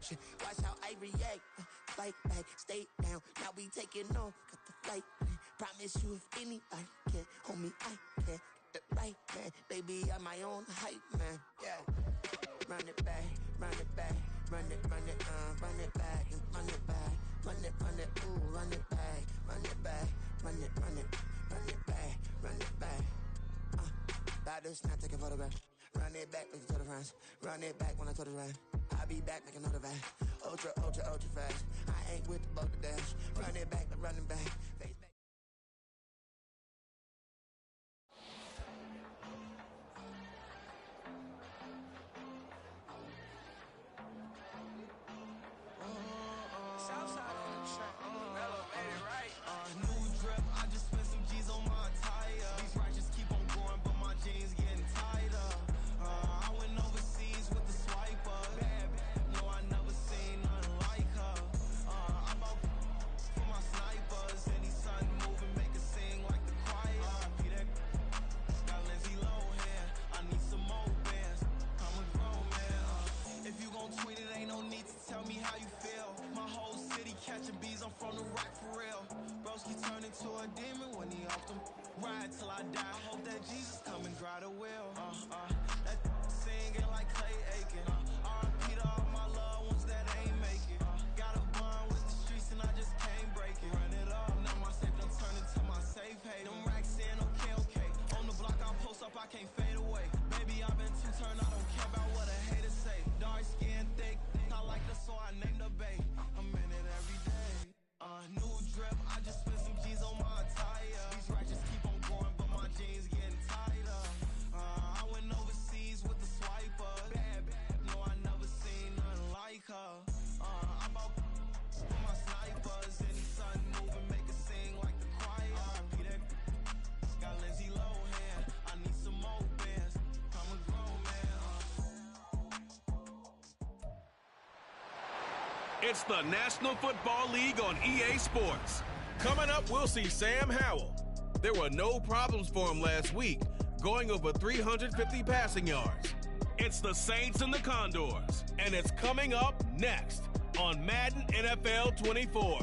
shit. Watch how I react. Fight back, stay down. Now we taking off. Got the flight plan. Promise you if anybody can hold me, I can. Get the right man. Baby, I'm my own hype man. Yeah. Run it back, run it back, run it back, run it back, run it back, ooh, run it back, run it back, run it back, run it back. About to snap, take a photograph. Run it back, make it to the friends. Run it back when I told it right. I'll be back, make another back. Ultra fast. I ain't with the boat to dash. Run it back, running back. Face back. Southside on the track. Elevated, right? New drip, I just spent some G's on my attire. These righteous keep on going, but my jeans getting tighter. I went overseas with the swiper. Bad, no, I never seen nothing like her. I bought for my snipers. Any sun moving, make it sing like the choir. Peter got Lindsay Lohan. I need some more bands. I'm a grown man. If you gon' tweet it, ain't no need to tell me how you feel. My whole city catching bees, I'm from the rock for real. Broski turned into a demon when he off them. Ride till I die, I hope that Jesus come and dry the wheel. That singing like Clay Aiken. R.I.P. to all my loved ones that ain't make it. Got a bond with the streets and I just can't break it. Run it up, now my safe done turned into my safe haven. Them racks in, okay. On the block, I'll post up, I can't fade away. Baby, I've been too turned, I don't care about what a hater say. Dark skin, thick, I like the so I named the bay. I'm in it every day. New drip, I just spent some G's on my attire. These righteous keep on going, but my jeans getting tighter. I went overseas with the swiper. Bad, no, I never seen nothing like her. I bought for my snipers. Any sun moving, make it sing like the choir. Peter got Lindsay Lohan. I need some more bands. I'm a grown man. It's the National Football League on EA Sports. Coming up, we'll see Sam Howell. There were no problems for him last week. going over 350 passing yards. It's the Saints and the Condors, and it's coming up next on Madden NFL 24.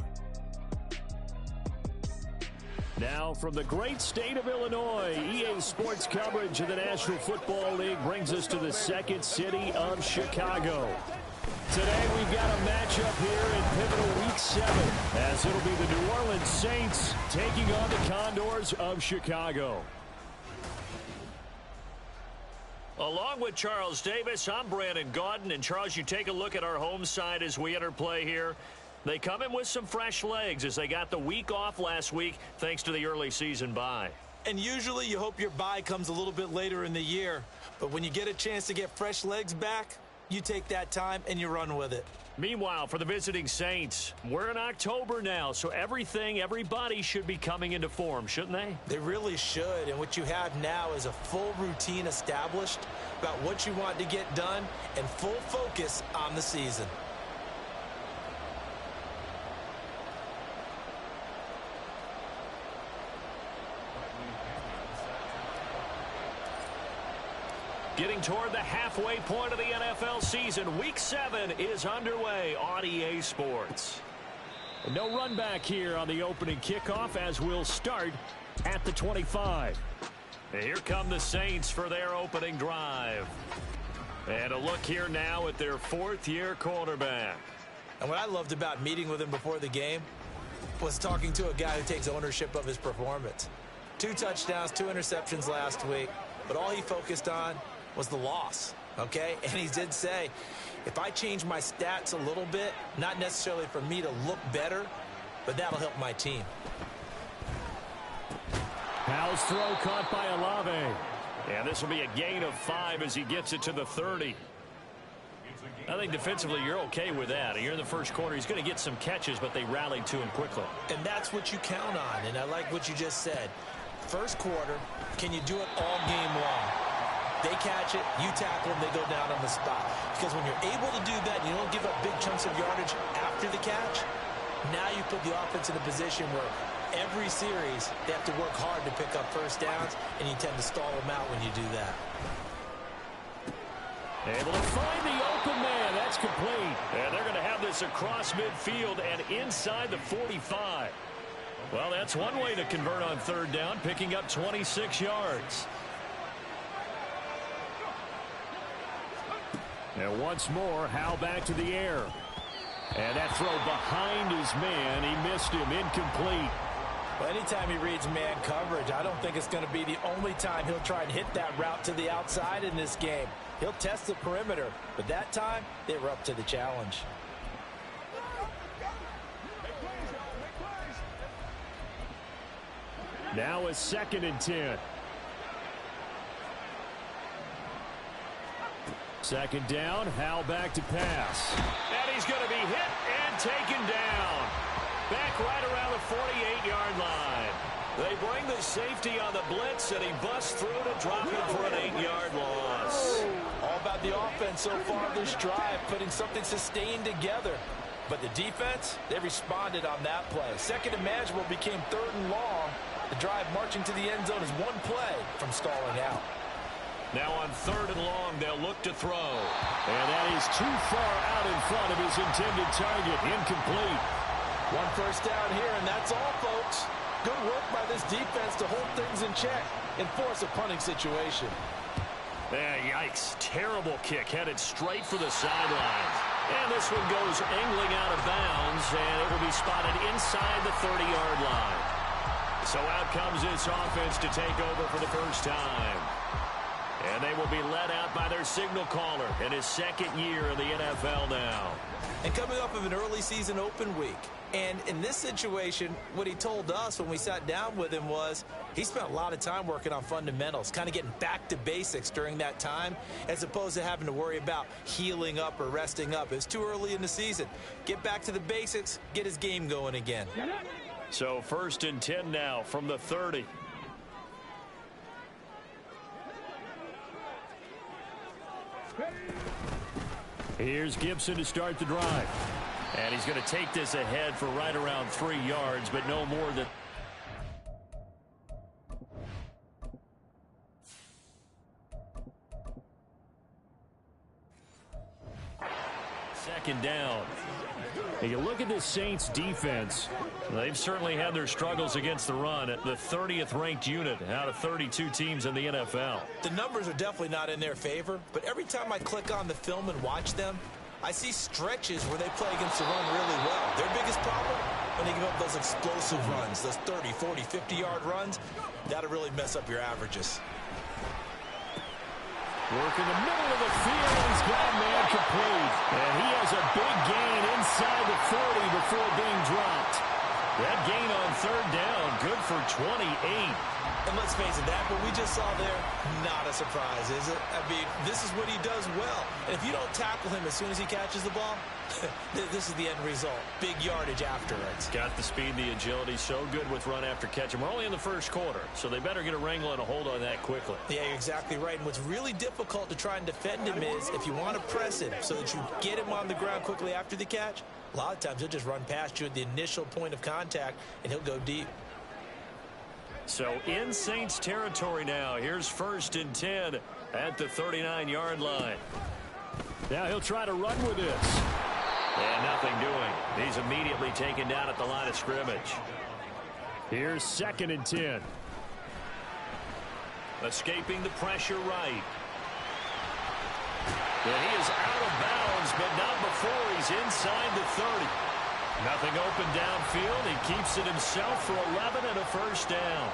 Now from the great state of Illinois, EA Sports coverage of the National Football League brings us to the second city of Chicago. Today we've got a matchup here in pivotal Week 7, as it'll be the New Orleans Saints taking on the Condors of Chicago. Along with Charles Davis, I'm Brandon Gaudin. And Charles, you take a look at our home side as we enter play here. They come in with some fresh legs as they got the week off last week thanks to the early season bye. And usually you hope your bye comes a little bit later in the year. But when you get a chance to get fresh legs back, you take that time and you run with it. Meanwhile, for the visiting Saints, we're in October now, so everybody should be coming into form, shouldn't they? They really should, and what you have now is a full routine established about what you want to get done and full focus on the season. Getting toward the halfway point of the NFL season, Week 7 is underway on EA Sports. No run back here on the opening kickoff as we'll start at the 25. And here come the Saints for their opening drive. And a look here now at their fourth-year quarterback. And what I loved about meeting with him before the game was talking to a guy who takes ownership of his performance. 2 touchdowns, 2 interceptions last week, but all he focused on was the loss, okay? And he did say, if I change my stats a little bit, not necessarily for me to look better, but that'll help my team. Powell's throw caught by Olave. And this will be a gain of 5 as he gets it to the 30. I think defensively you're okay with that. You're in the first quarter. He's going to get some catches, but they rallied to him quickly. And that's what you count on, and I like what you just said. First quarter, can you do it all game long? They catch it, you tackle them, they go down on the spot. Because when you're able to do that, you don't give up big chunks of yardage after the catch, now you put the offense in a position where every series they have to work hard to pick up first downs, and you tend to stall them out when you do that. Able to find the open man. That's complete. And they're going to have this across midfield and inside the 45. Well, that's one way to convert on third down, picking up 26 yards. And once more, Howell back to the air. And that throw behind his man. He missed him. Incomplete. Well, anytime he reads man coverage, I don't think it's going to be the only time he'll try and hit that route to the outside in this game. He'll test the perimeter, but that time, they were up to the challenge. Now a 2nd and 10. 2nd down, Howell back to pass. And he's going to be hit and taken down. Back right around the 48-yard line. They bring the safety on the blitz, and he busts through to drop him for an 8-yard loss. All about the offense so far this drive, putting something sustained together. But the defense, they responded on that play. Second and manageable became 3rd and long. The drive marching to the end zone is one play from stalling out. Now on 3rd and long, they'll look to throw. And that is too far out in front of his intended target. Incomplete. 1 first down here, and that's all, folks. Good work by this defense to hold things in check and force a punting situation. Yikes. Terrible kick, headed straight for the sidelines. And this one goes angling out of bounds, and it will be spotted inside the 30-yard line. So out comes this offense to take over for the first time. And they will be led out by their signal caller in his 2nd year in the NFL now. And coming off of an early season open week. And in this situation, what he told us when we sat down with him was he spent a lot of time working on fundamentals, kind of getting back to basics during that time, as opposed to having to worry about healing up or resting up. It's too early in the season. Get back to the basics, get his game going again. So 1st and 10 now from the 30. Here's Gibson to start the drive. And he's going to take this ahead for right around 3 yards, but no more than... second down. And you look at this Saints defense. They've certainly had their struggles against the run at the 30th ranked unit out of 32 teams in the NFL. The numbers are definitely not in their favor, but every time I click on the film and watch them, I see stretches where they play against the run really well. Their biggest problem, when they give up those explosive runs, those 30, 40, 50-yard runs, that'll really mess up your averages. Work in the middle of the field. He's got a man complete. And he has a big gain inside the 40 before being dropped. That gain on third down, good for 28. And let's face it, that what we just saw there, not a surprise, is it? I mean, this is what he does well. And if you don't tackle him as soon as he catches the ball, this is the end result. Big yardage afterwards. Got the speed, the agility, so good with run after catch. And we're only in the first quarter, so they better get a wrangle and a hold on that quickly. Yeah, you're exactly right. And what's really difficult to try and defend him is if you want to press him so that you get him on the ground quickly after the catch, a lot of times he'll just run past you at the initial point of contact, and he'll go deep. So in Saints territory now. Here's 1st and 10 at the 39-yard line. Now he'll try to run with this. And nothing doing. He's immediately taken down at the line of scrimmage. Here's 2nd and 10. Escaping the pressure right. And he is out of bounds, but not before he's inside the 30. Nothing open downfield. He keeps it himself for 11 and a first down.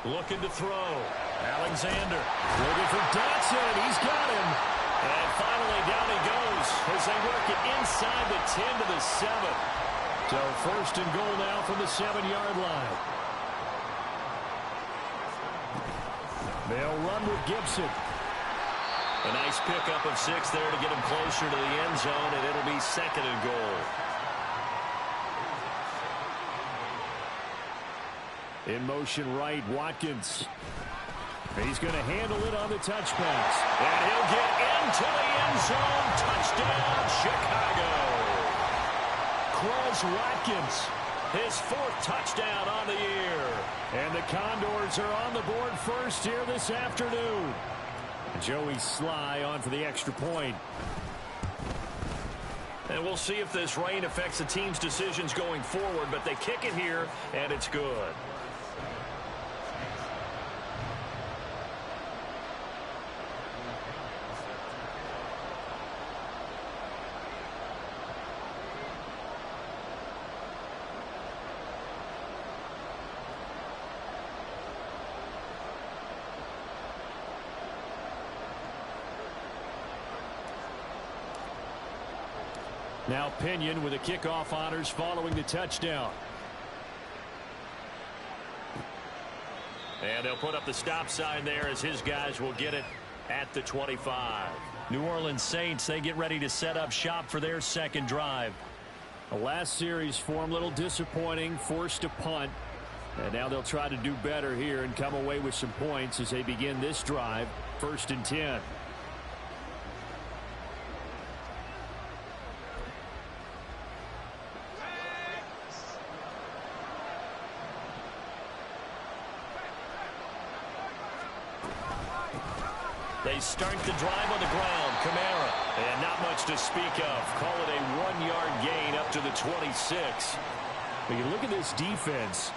Looking to throw. Alexander looking for Dotson. He's got him. And finally down he goes as they work it inside the 10 to the 7. So 1st and goal now from the 7-yard line. They'll run with Gibson. A nice pickup of 6 there to get him closer to the end zone, and it'll be 2nd and goal. In motion right, Watkins. He's going to handle it on the touch pass. And he'll get into the end zone. Touchdown, Chicago. Quez Watkins, his 4th touchdown on the year. And the Condors are on the board first here this afternoon. Joey Sly on for the extra point. And we'll see if this rain affects the team's decisions going forward, but they kick it here, and it's good. Now Pinion with the kickoff honors following the touchdown. And they'll put up the stop sign there as his guys will get it at the 25. New Orleans Saints, they get ready to set up shop for their second drive. The last series form a little disappointing, forced a punt. And now they'll try to do better here and come away with some points as they begin this drive. 1st and 10. They start the drive on the ground. Kamara. And not much to speak of. Call it a 1-yard gain up to the 26. When you look at this defense,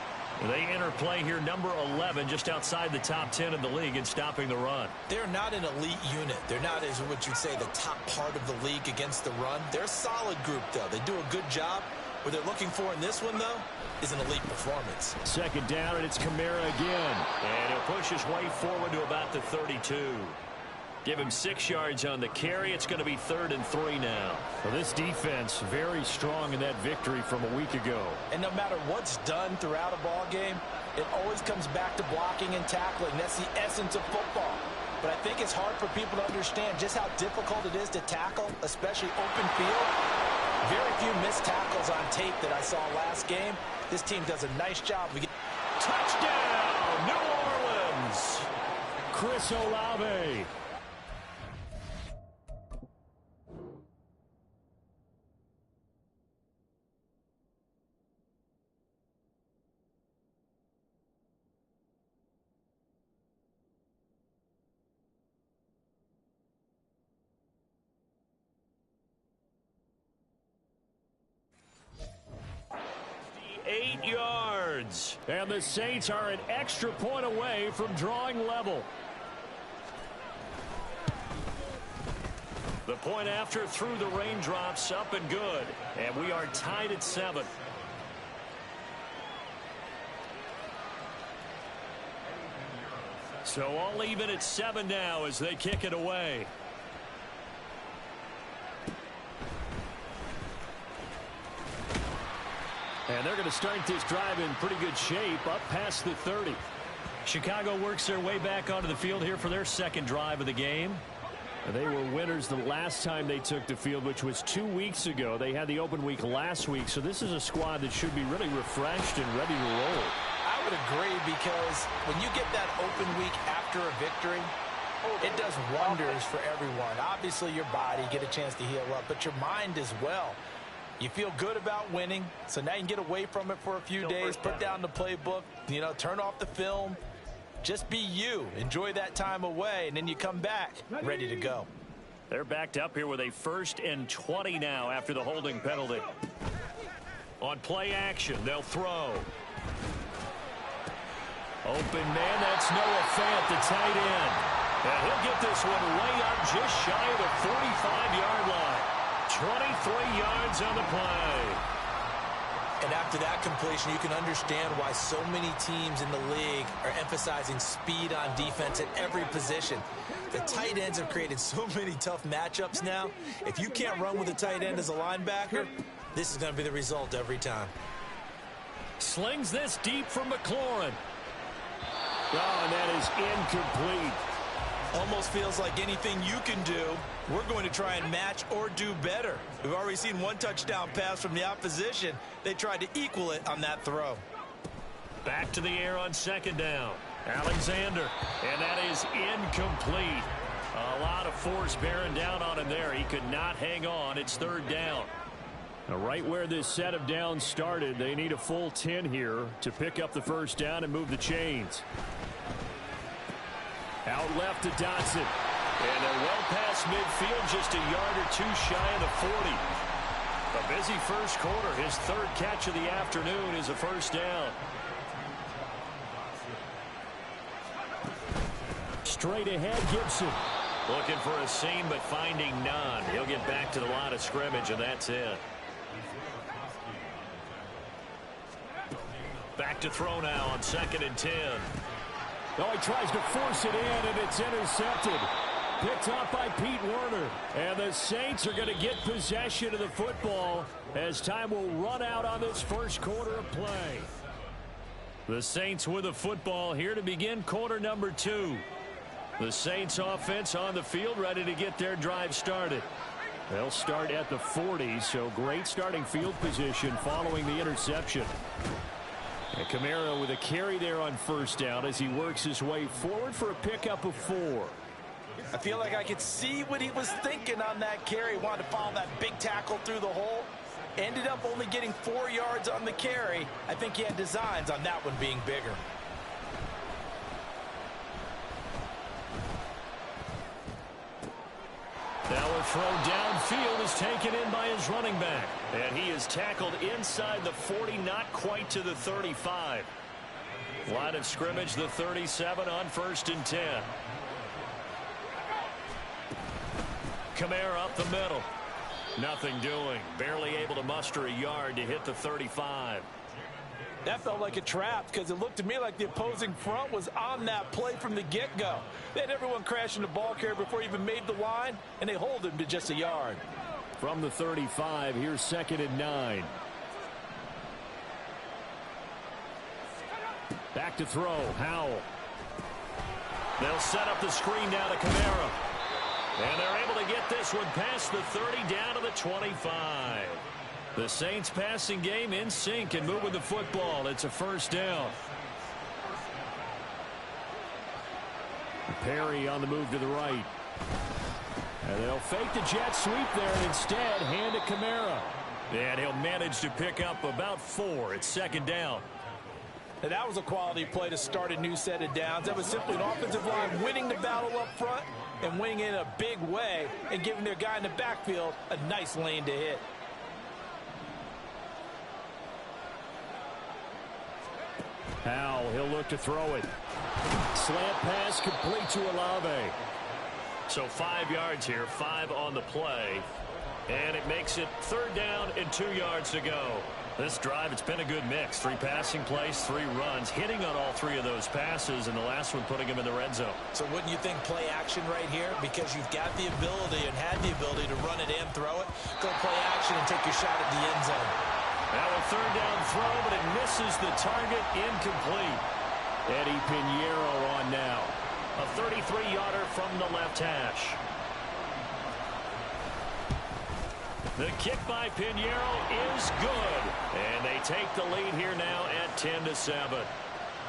they enter play here number 11, just outside the top 10 of the league in stopping the run. They're not an elite unit. They're not, as what you'd say, the top part of the league against the run. They're a solid group, though. They do a good job. What they're looking for in this one, though, is an elite performance. 2nd down, and it's Kamara again. And he'll push his way forward to about the 32. Give him 6 yards on the carry. It's going to be 3rd and 3 now. Well, this defense very strong in that victory from a week ago. And no matter what's done throughout a ball game, it always comes back to blocking and tackling. That's the essence of football. But I think it's hard for people to understand just how difficult it is to tackle, especially open field. Very few missed tackles on tape that I saw last game. This team does a nice job. Touchdown, New Orleans. Chris Olave. 8 yards. And the Saints are an extra point away from drawing level. The point after through the raindrops, up and good. And we are tied at 7. So all even at 7 now as they kick it away. And they're going to start this drive in pretty good shape, up past the 30. Chicago works their way back onto the field here for their second drive of the game. They were winners the last time they took the field, which was 2 weeks ago. They had the open week last week, so this is a squad that should be really refreshed and ready to roll. I would agree, because when you get that open week after a victory, it does wonders for everyone. Obviously, your body, get a chance to heal up, but your mind as well. You feel good about winning, so now you can get away from it for a few days, put down the playbook, turn off the film. Just be you. Enjoy that time away, and then you come back ready to go. They're backed up here with a 1st and 20 now after the holding penalty. On play action, they'll throw. Open man, that's Noah Fant, the tight end. And he'll get this one way up just shy of the 45-yard line. 23 yards on the play. And after that completion, you can understand why so many teams in the league are emphasizing speed on defense at every position. The tight ends have created so many tough matchups now. If you can't run with a tight end as a linebacker, this is going to be the result every time. Slings this deep from McLaurin. Oh, and that is incomplete. Almost feels like anything you can do, we're going to try and match or do better. We've already seen one touchdown pass from the opposition. They tried to equal it on that throw. Back to the air on 2nd down. Alexander, and that is incomplete. A lot of force bearing down on him there. He could not hang on. It's 3rd down. Now, right where this set of downs started, they need a full 10 here to pick up the 1st down and move the chains. Out left to Dotson. And they're well past midfield, just a yard or two shy of the 40. A busy first quarter. His 3rd catch of the afternoon is a 1st down. Straight ahead, Gibson. Looking for a seam, but finding none. He'll get back to the line of scrimmage, and that's it. Back to throw now on 2nd and 10. Oh, he tries to force it in, and it's intercepted. Picked up by Pete Werner. And the Saints are going to get possession of the football as time will run out on this first quarter of play. The Saints with the football here to begin quarter number 2. The Saints offense on the field, ready to get their drive started. They'll start at the 40, so great starting field position following the interception. And Kamara with a carry there on 1st down as he works his way forward for a pickup of 4. I feel like I could see what he was thinking on that carry. Wanted to follow that big tackle through the hole. Ended up only getting 4 yards on the carry. I think he had designs on that one being bigger. Now a throw downfield is taken in by his running back. And he is tackled inside the 40, not quite to the 35. Line of scrimmage, the 37 on 1st and 10. Kamara up the middle. Nothing doing. Barely able to muster a yard to hit the 35. That felt like a trap because it looked to me like the opposing front was on that play from the get-go. They had everyone crashing the ball carrier before he even made the line, and they hold him to just a yard. From the 35, here's 2nd and 9. Back to throw, Howell. They'll set up the screen down to Kamara. And they're able to get this one past the 30 down to the 25. The Saints passing game in sync and moving the football. It's a 1st down. Perry on the move to the right. And they'll fake the jet sweep there and instead hand it Kamara. And he'll manage to pick up about 4. It's 2nd down. And that was a quality play to start a new set of downs. That was simply an offensive line winning the battle up front and winning it in a big way and giving their guy in the backfield a nice lane to hit. Powell, he'll look to throw it. Slant pass complete to Olave. So 5 yards here, 5 on the play. And it makes it 3rd down and 2 yards to go. This drive, it's been a good mix. 3 passing plays, 3 runs, hitting on all 3 of those passes, and the last one putting him in the red zone. So wouldn't you think play action right here? Because you've got the ability and had the ability to run it and throw it. Go play action and take your shot at the end zone. Now a 3rd down throw, but it misses the target, incomplete. Eddie Pinheiro on now. A 33-yarder from the left hash. The kick by Pinheiro is good. And they take the lead here now at 10-7.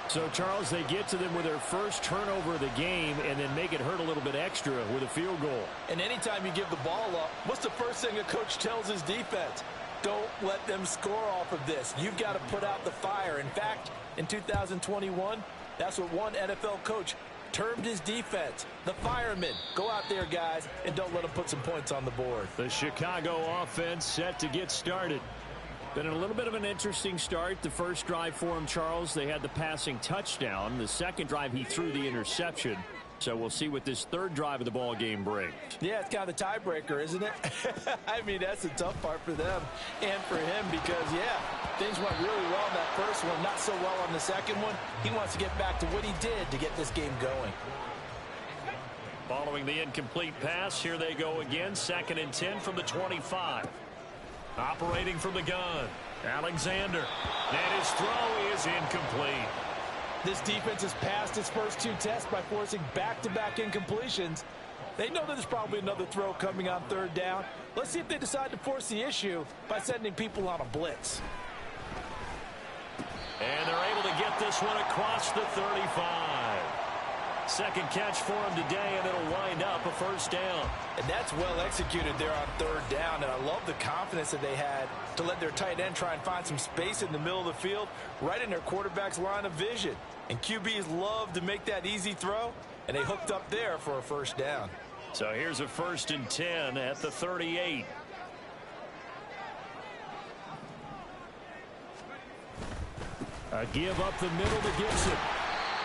So, Charles, they get to them with their first turnover of the game and then make it hurt a little bit extra with a field goal. And anytime you give the ball up, what's the first thing a coach tells his defense? Don't let them score off of this. You've got to put out the fire. In fact, in 2021, that's what one NFL coach termed his defense, the firemen. Go out there, guys, and don't let them put some points on the board. The Chicago offense set to get started. Been a little bit of an interesting start. The first drive for him, Charles, they had the passing touchdown. The second drive, he threw the interception. So we'll see what this 3rd drive of the ball game brings. Yeah, it's kind of the tiebreaker, isn't it? I mean, that's the tough part for them and for him because, yeah, things went really well in that first one, not so well on the second one. He wants to get back to what he did to get this game going. Following the incomplete pass, here they go again. 2nd and 10 from the 25. Operating from the gun, Alexander. And his throw is incomplete. This defense has passed its first 2 tests by forcing back-to-back incompletions. They know that there's probably another throw coming on 3rd down. Let's see if they decide to force the issue by sending people on a blitz. And they're able to get this one across the 35. Second catch for him today, and it'll wind up a 1st down. And that's well executed there on 3rd down, and I love the confidence that they had to let their tight end try and find some space in the middle of the field, right in their quarterback's line of vision. And QBs love to make that easy throw, and they hooked up there for a 1st down. So here's a 1st and 10 at the 38. A give up the middle to Gibson.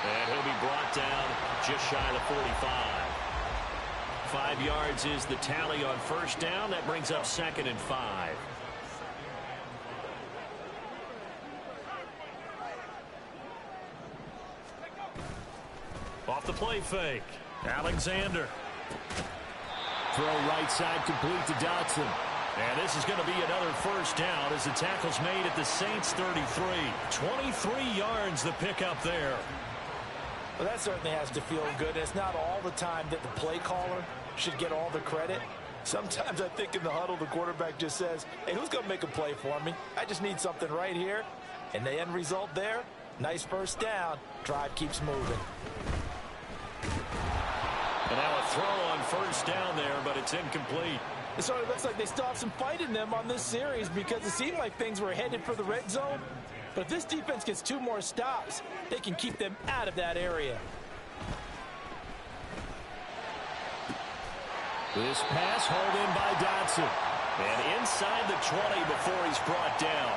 And he'll be brought down just shy of the 45. 5 yards is the tally on 1st down. That brings up 2nd and 5. Off the play fake. Alexander. Throw right side complete to Dotson. And this is going to be another 1st down as the tackle's made at the Saints 33. 23 yards the pickup there. Well, that certainly has to feel good. It's not all the time that the play caller should get all the credit. Sometimes I think in the huddle, the quarterback just says, hey, who's going to make a play for me? I just need something right here. And the end result there, nice 1st down. Drive keeps moving. And now a throw on 1st down there, but it's incomplete. It sort of looks like they still have some fight in them on this series because it seemed like things were headed for the red zone. But if this defense gets 2 more stops, they can keep them out of that area. This pass hauled in by Dotson. And inside the 20 before he's brought down.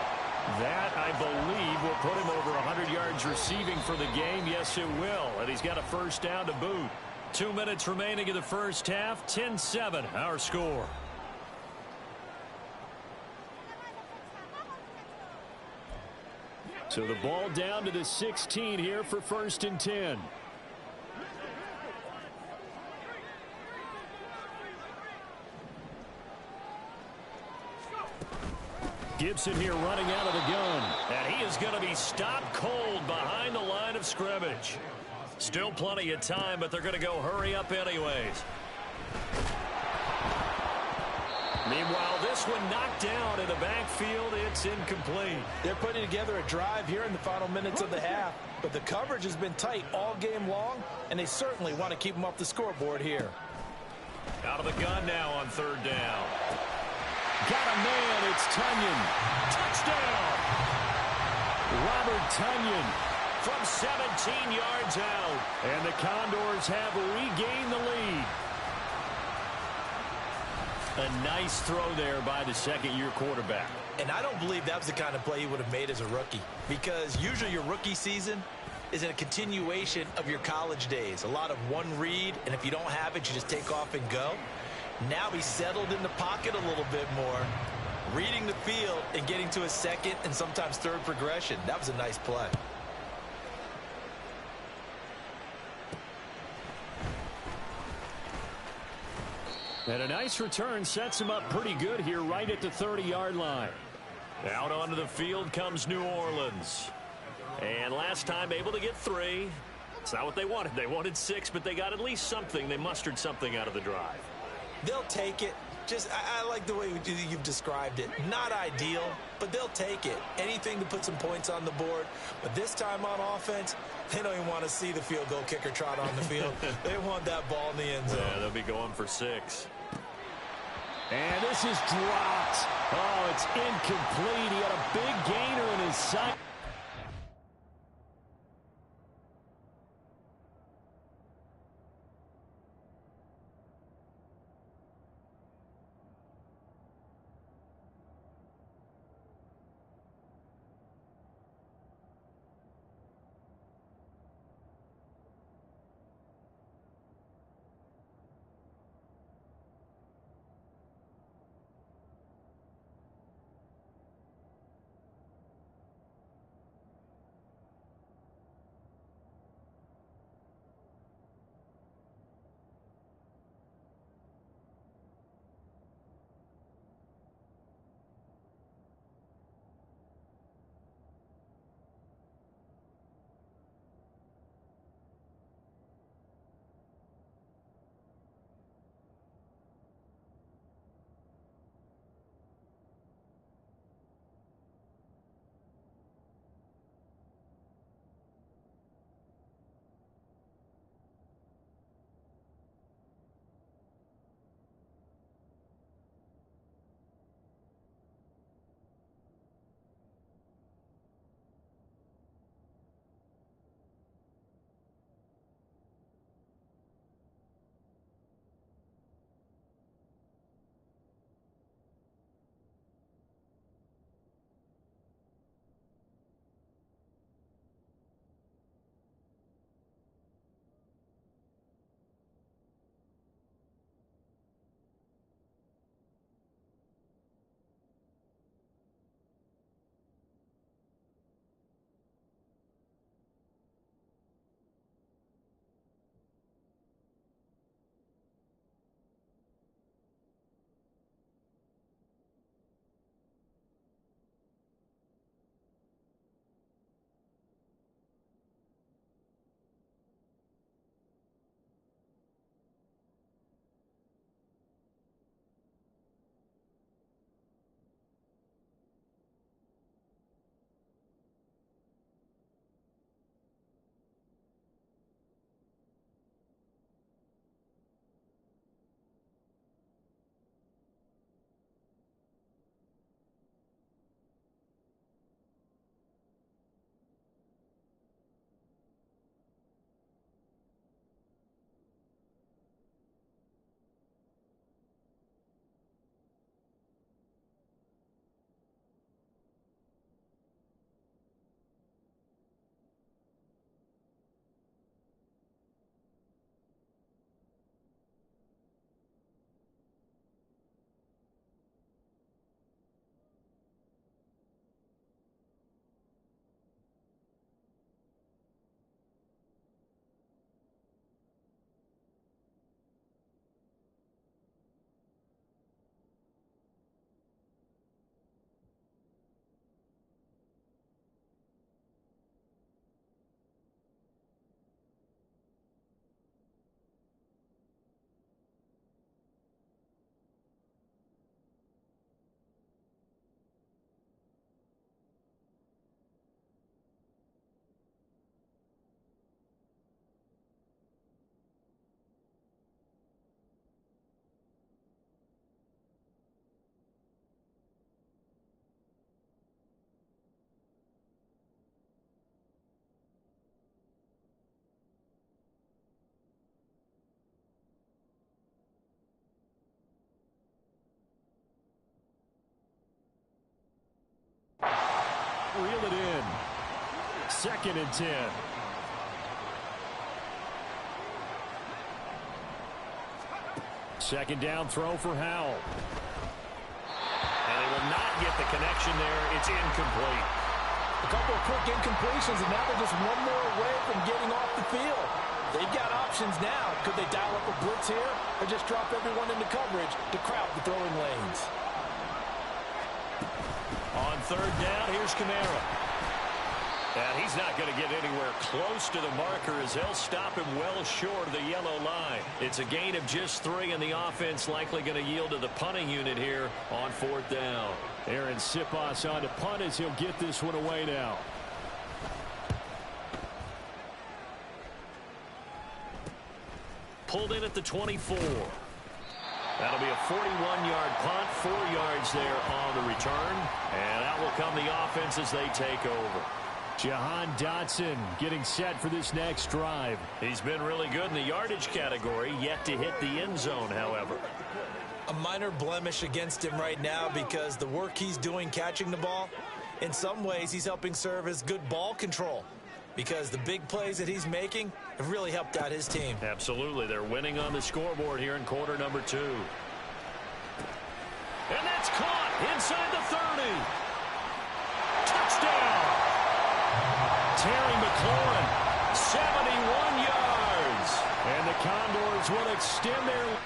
That, I believe, will put him over 100 yards receiving for the game. Yes, it will. And he's got a 1st down to boot. 2 minutes remaining in the 1st half. 10-7, our score. So the ball down to the 16 here for 1st and 10. Gibson here running out of the gun. And he is going to be stopped cold behind the line of scrimmage. Still plenty of time, but they're going to go hurry up anyways. Meanwhile, this one knocked down in the backfield. It's incomplete. They're putting together a drive here in the final minutes of the half, but the coverage has been tight all game long, and they certainly want to keep them off the scoreboard here. Out of the gun now on 3rd down. Got a man, it's Tunyon. Touchdown! Robert Tunyon from 17 yards out. And the Condors have regained the lead. A nice throw there by the second-year quarterback. And I don't believe that was the kind of play he would have made as a rookie, because usually your rookie season is a continuation of your college days. A lot of one read, and if you don't have it, you just take off and go. Now he's settled in the pocket a little bit more, reading the field and getting to a second and sometimes third progression. That was a nice play. And a nice return sets him up pretty good here right at the 30-yard line. Out onto the field comes New Orleans. And last time able to get 3. It's not what they wanted. They wanted 6, but they got at least something. They mustered something out of the drive. They'll take it. I like the way you've described it. Not ideal, but they'll take it. Anything to put some points on the board. But this time on offense, they don't even want to see the field goal kicker trot on the field. They want that ball in the end zone. Yeah, they'll be going for 6. And this is dropped. Oh, it's incomplete. He had a big gainer in his sight. reel it in. 2nd and 10. Second down throw for Howell. And they will not get the connection there. It's incomplete. A couple of quick incompletions, and now they're just one more away from getting off the field. They've got options now. Could they dial up a blitz here or just drop everyone into coverage to crowd the throwing lanes? On 3rd down, here's Kamara. And he's not going to get anywhere close to the marker as they'll stop him well short of the yellow line. It's a gain of just 3, and the offense likely going to yield to the punting unit here on 4th down. Aaron Siposs on to punt as he'll get this one away now. Pulled in at the 24. That'll be a 41-yard punt, 4 yards there on the return. And out will come the offense as they take over. Jahan Dotson getting set for this next drive. He's been really good in the yardage category, yet to hit the end zone, however. A minor blemish against him right now because the work he's doing catching the ball, in some ways he's helping serve as good ball control because the big plays that he's making have really helped out his team. Absolutely. They're winning on the scoreboard here in quarter number 2. And that's caught inside the 30. Touchdown! Terry McLaurin, 71 yards. And the Condors will extend their...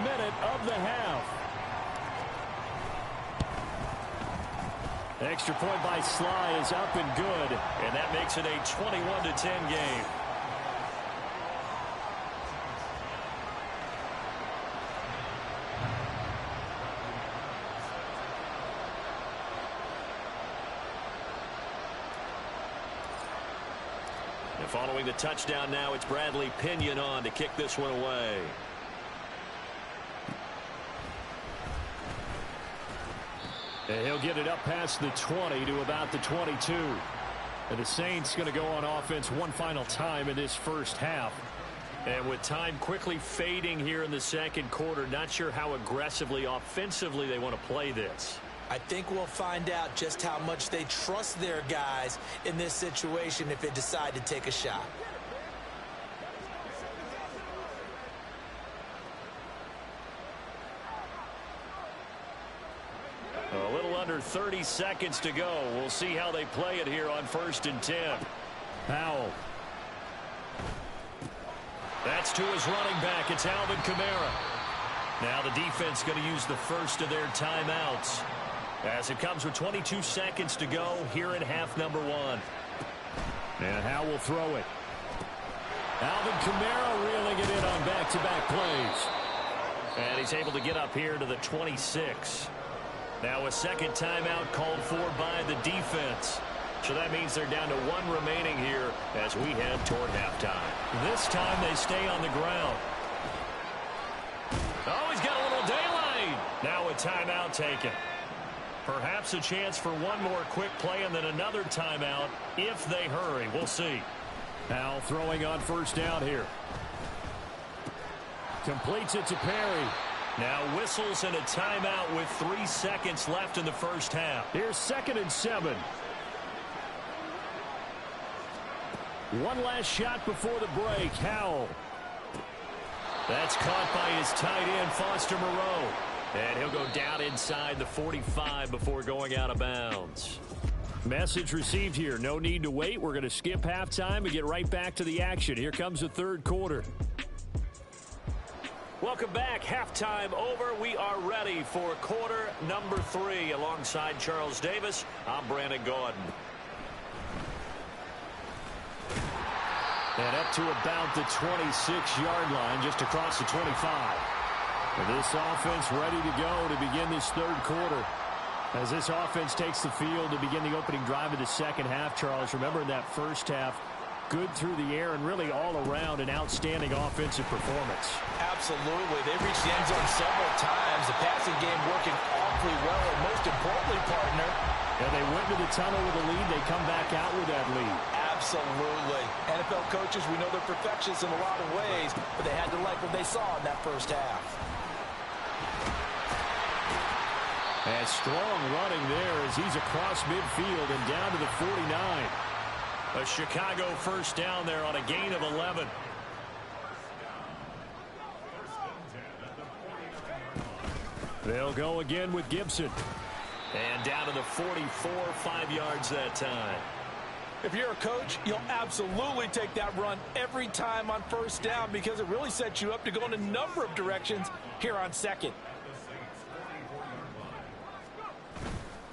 minute of the half. Extra point by Sly is up and good. And that makes it a 21-10 game. And following the touchdown now, it's Bradley Pinion on to kick this one away. And he'll get it up past the 20 to about the 22. And the Saints going to go on offense one final time in this first half. And with time quickly fading here in the second quarter, not sure how aggressively, offensively they want to play this. I think we'll find out just how much they trust their guys in this situation if they decide to take a shot. A little under 30 seconds to go. We'll see how they play it here on 1st and 10. Powell. That's to his running back. It's Alvin Kamara. Now the defense going to use the first of their timeouts as it comes with 22 seconds to go here in half number 1. And Howell will throw it. Alvin Kamara reeling it in on back-to-back plays. And he's able to get up here to the 26. Now a second timeout called for by the defense. So that means they're down to 1 remaining here as we head toward halftime. This time they stay on the ground. Oh, he's got a little daylight. Now a timeout taken. Perhaps a chance for one more quick play and then another timeout if they hurry. We'll see. Now throwing on first down here. Completes it to Perry. Now whistles and a timeout with 3 seconds left in the first half. Here's 2nd and 7. One last shot before the break. Howell. That's caught by his tight end, Foster Moreau. And he'll go down inside the 45 before going out of bounds. Message received here. No need to wait. We're going to skip halftime and get right back to the action. Here comes the third quarter. Welcome back. Halftime over. We are ready for quarter number 3. Alongside Charles Davis, I'm Brandon Gordon. And up to about the 26-yard line, just across the 25. And this offense ready to go to begin this third quarter. As this offense takes the field to begin the opening drive of the second half, Charles, remember in that first half, good through the air and really all around an outstanding offensive performance. Absolutely. They reached the end zone several times. The passing game working awfully well. And most importantly, partner, And they went to the tunnel with a lead. They come back out with that lead. Absolutely. NFL coaches, we know they're perfectionists in a lot of ways, but they had to like what they saw in that first half. And strong running there as he's across midfield and down to the 49. A Chicago first down there on a gain of 11. They'll go again with Gibson. And down to the 44, 5 yards that time. If you're a coach, you'll absolutely take that run every time on first down because it really sets you up to go in a number of directions here on second.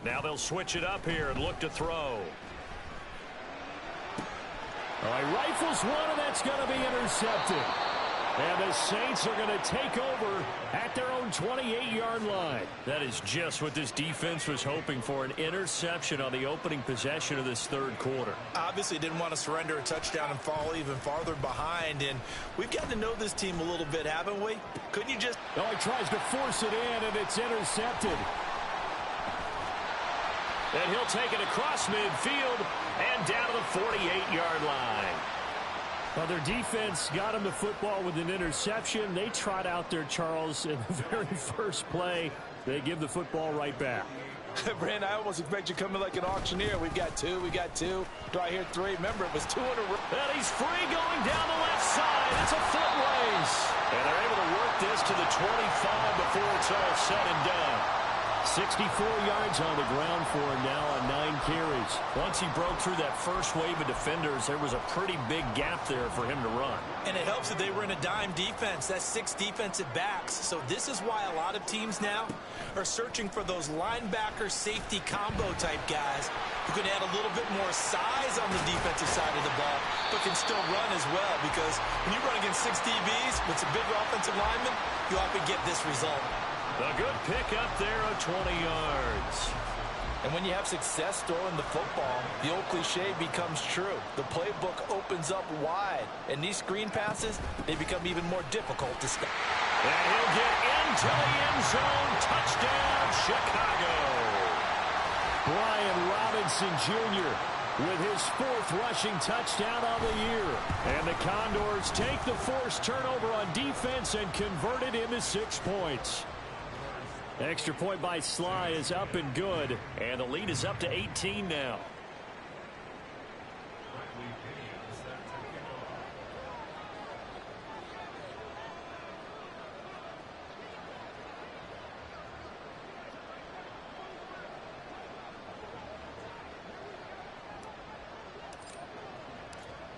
Now they'll switch it up here and look to throw. All right, rifles one, and that's going to be intercepted. And the Saints are going to take over at their own 28-yard line. That is just what this defense was hoping for, an interception on the opening possession of this third quarter. Obviously didn't want to surrender a touchdown and fall even farther behind. And we've gotten to know this team a little bit, haven't we? Couldn't you just... Oh, he tries to force it in, and it's intercepted. And he'll take it across midfield and down to the 48-yard line. Well, their defense got him the football with an interception. They trot out there, Charles, in the very first play. They give the football right back. Brandon, I almost expect you to come in like an auctioneer. We've got two. Do I hear three? Remember, it was 2 in a row. And he's free going down the left side. It's a foot race. And they're able to work this to the 25 before it's all said and done. 64 yards on the ground for him now on 9 carries. Once he broke through that first wave of defenders, there was a pretty big gap there for him to run. And it helps that they were in a dime defense. That's 6 defensive backs. So this is why a lot of teams now are searching for those linebacker safety combo type guys who can add a little bit more size on the defensive side of the ball, but can still run as well. Because when you run against 6 DBs with some bigger offensive linemen, you often get this result. A good pick up there of 20 yards. And when you have success throwing the football, the old cliche becomes true. The playbook opens up wide. And these screen passes, they become even more difficult to stop. And he'll get into the end zone. Touchdown, Chicago. Brian Robinson Jr. with his 4th rushing touchdown on the year. And the Condors take the forced turnover on defense and convert it into 6 points. Extra point by Sly is up and good, and the lead is up to 18 now.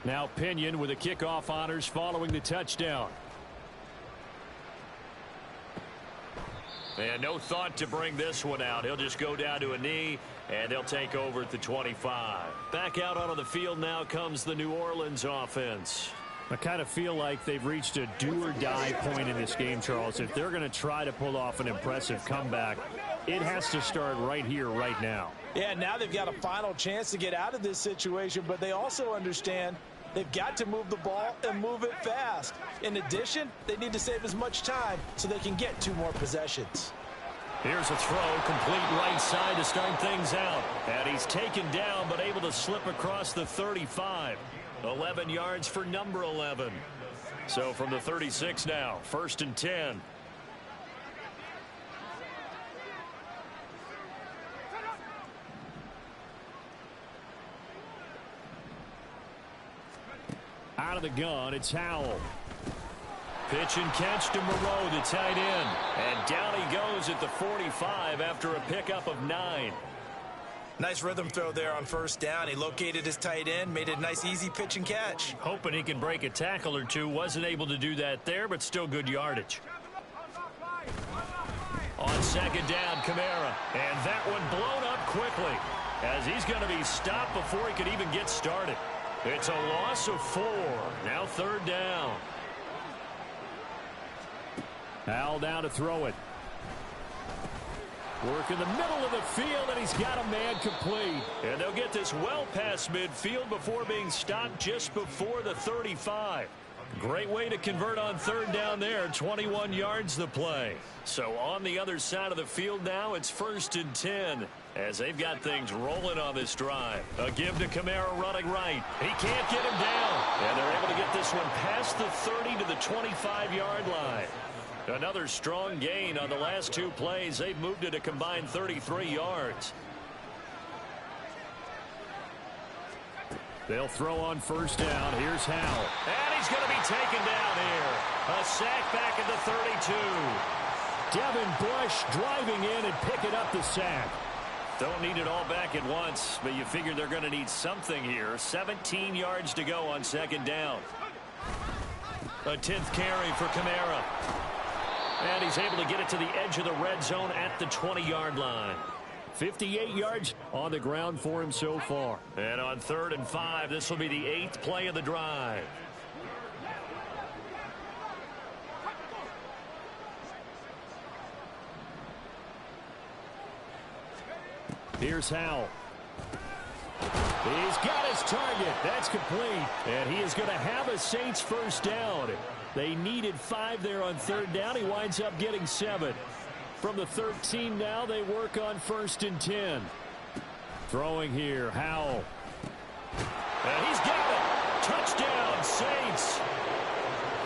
Now Pinion with the kickoff honors following the touchdown. And no thought to bring this one out. He'll just go down to a knee, and they'll take over at the 25. Back out onto the field now comes the New Orleans offense. I kind of feel like they've reached a do-or-die point in this game, Charles. If they're going to try to pull off an impressive comeback, it has to start right here, right now. Yeah, now they've got a final chance to get out of this situation, but they also understand they've got to move the ball and move it fast. In addition, they need to save as much time so they can get 2 more possessions. Here's a throw, complete right side to start things out. And he's taken down, but able to slip across the 35. 11 yards for number 11. So from the 36 now, 1st and 10. Out of the gun, it's Howell. Pitch and catch to Moreau, the tight end. And down he goes at the 45 after a pickup of 9. Nice rhythm throw there on 1st down. He located his tight end, made it a nice easy pitch and catch. Hoping he can break a tackle or two. Wasn't able to do that there, but still good yardage. On 2nd down, Kamara. And that one blown up quickly as he's going to be stopped before he could even get started. It's a loss of 4. Now 3rd down. Howell down to throw it. Work in the middle of the field, and he's got a man complete. And they'll get this well past midfield before being stopped just before the 35. Great way to convert on 3rd down there. 21 yards the play. So on the other side of the field now, it's 1st and 10. as they've got things rolling on this drive. A give to Kamara running right. He can't get him down. And they're able to get this one past the 30 to the 25-yard line. Another strong gain on the last two plays. They've moved it a combined 33 yards. They'll throw on first down. Here's Howell. And he's going to be taken down here. A sack back at the 32. Devin Bush driving in and picking up the sack. Don't need it all back at once, but you figure they're going to need something here. 17 yards to go on second down. A 10th carry for Kamara. And he's able to get it to the edge of the red zone at the 20-yard line. 58 yards on the ground for him so far. And on 3rd and 5, this will be the 8th play of the drive. Here's Howell. He's got his target. That's complete. And he is going to have a Saints first down. They needed 5 there on 3rd down. He winds up getting 7. From the 13 now, they work on 1st and 10. Throwing here, Howell. And he's got it. Touchdown, Saints.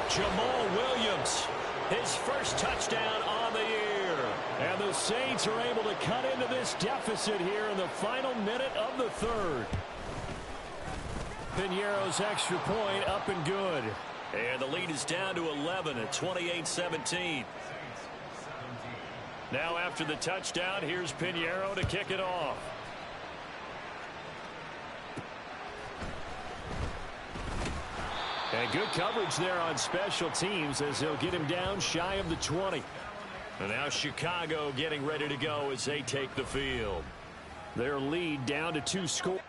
Jamal Williams, his first touchdown on the year. And the Saints are able to cut into this deficit here in the final minute of the 3rd. Piñeiro's extra point up and good. And the lead is down to 11 at 28-17. Now after the touchdown, here's Piñeiro to kick it off. And good coverage there on special teams as they'll get him down shy of the 20. And now Chicago getting ready to go as they take the field. Their lead down to 2 scores.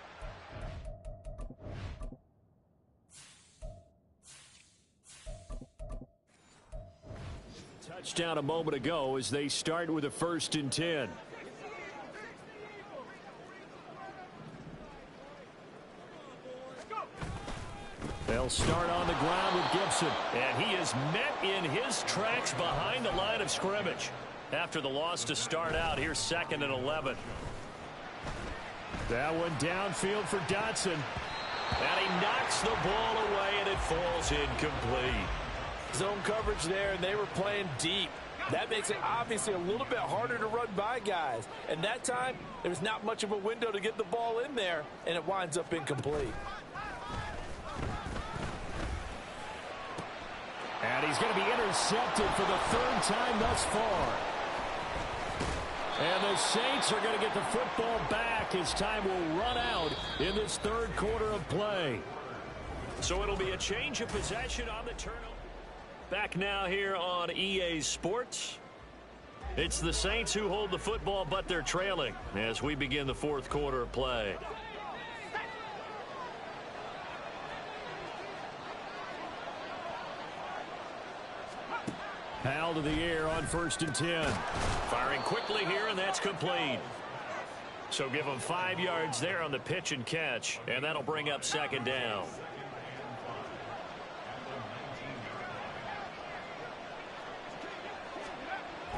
Touchdown a moment ago as they start with a 1st and 10. They'll start on the ground with Gibson. And he is met in his tracks behind the line of scrimmage. After the loss to start out, here's 2nd and 11. That one downfield for Dotson. And he knocks the ball away and it falls incomplete. Zone coverage there, and they were playing deep. That makes it obviously a little bit harder to run by guys. And that time, there was not much of a window to get the ball in there, and it winds up incomplete. And he's going to be intercepted for the 3rd time thus far. And the Saints are going to get the football back as time will run out in this 3rd quarter of play. So it'll be a change of possession on the turnover. Back now here on EA Sports. It's the Saints who hold the football, but they're trailing as we begin the 4th quarter of play. Howell to the air on 1st and 10. Firing quickly here, and that's complete. So give them 5 yards there on the pitch and catch, and that'll bring up 2nd down.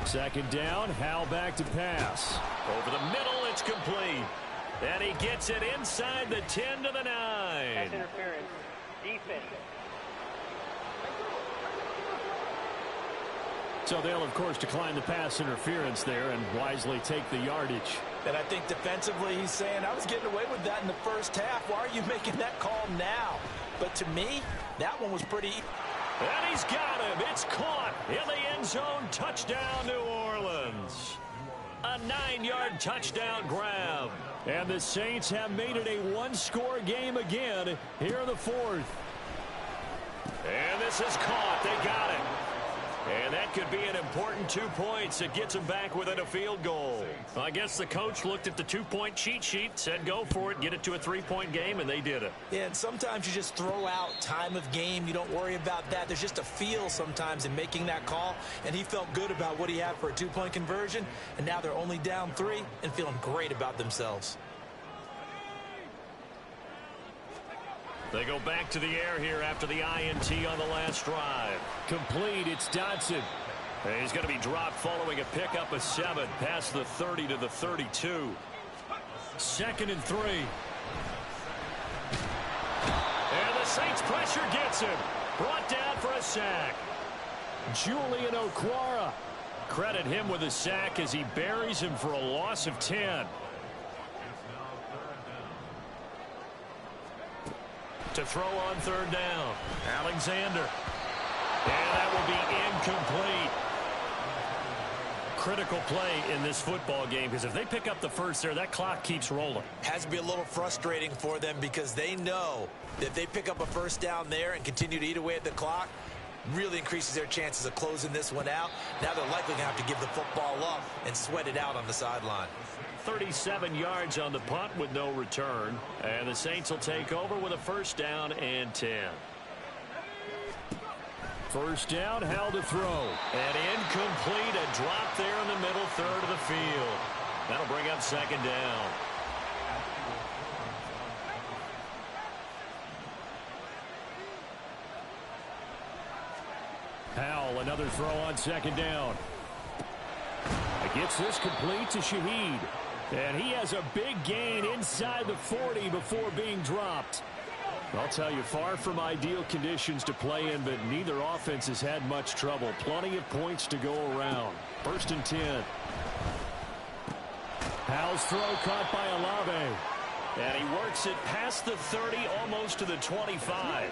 Second down, Howell back to pass. Over the middle, it's complete. And he gets it inside the 10 to the 9. Pass interference. Defense. So they'll, of course, decline the pass interference there and wisely take the yardage. And I think defensively he's saying, I was getting away with that in the first half. Why are you making that call now? But to me, that one was pretty... And he's got him. It's caught in the end zone. Touchdown, New Orleans. A 9-yard touchdown grab. And the Saints have made it a 1-score game again here in the 4th. And this is caught. They got it. And that could be an important 2 points. It gets them back within a field goal. I guess the coach looked at the 2-point cheat sheet, said go for it, get it to a 3-point game, and they did it. Yeah, and sometimes you just throw out time of game. You don't worry about that. There's just a feel sometimes in making that call, and he felt good about what he had for a 2-point conversion, and now they're only down 3 and feeling great about themselves. They go back to the air here after the INT on the last drive. Complete, it's Dotson. And he's going to be dropped following a pickup of 7 past the 30 to the 32. 2nd and 3. And the Saints pressure gets him. Brought down for a sack. Julian Okwara. Credit him with a sack as he buries him for a loss of 10. To throw on 3rd down. Alexander. And that will be incomplete. Critical play in this football game because if they pick up the first there, that clock keeps rolling. Has to be a little frustrating for them because they know that if they pick up a first down there and continue to eat away at the clock, really increases their chances of closing this one out. Now they're likely going to have to give the football up and sweat it out on the sideline. 37 yards on the punt with no return. And the Saints will take over with a 1st down and 10. 1st down, Howell to throw. And incomplete, a drop there in the middle 3rd of the field. That'll bring up 2nd down. Howell, another throw on 2nd down. Gets this complete to Shaheed. And he has a big gain inside the 40 before being dropped. I'll tell you, far from ideal conditions to play in, but neither offense has had much trouble. Plenty of points to go around. 1st and 10. Howell's throw caught by Olave. And he works it past the 30, almost to the 25.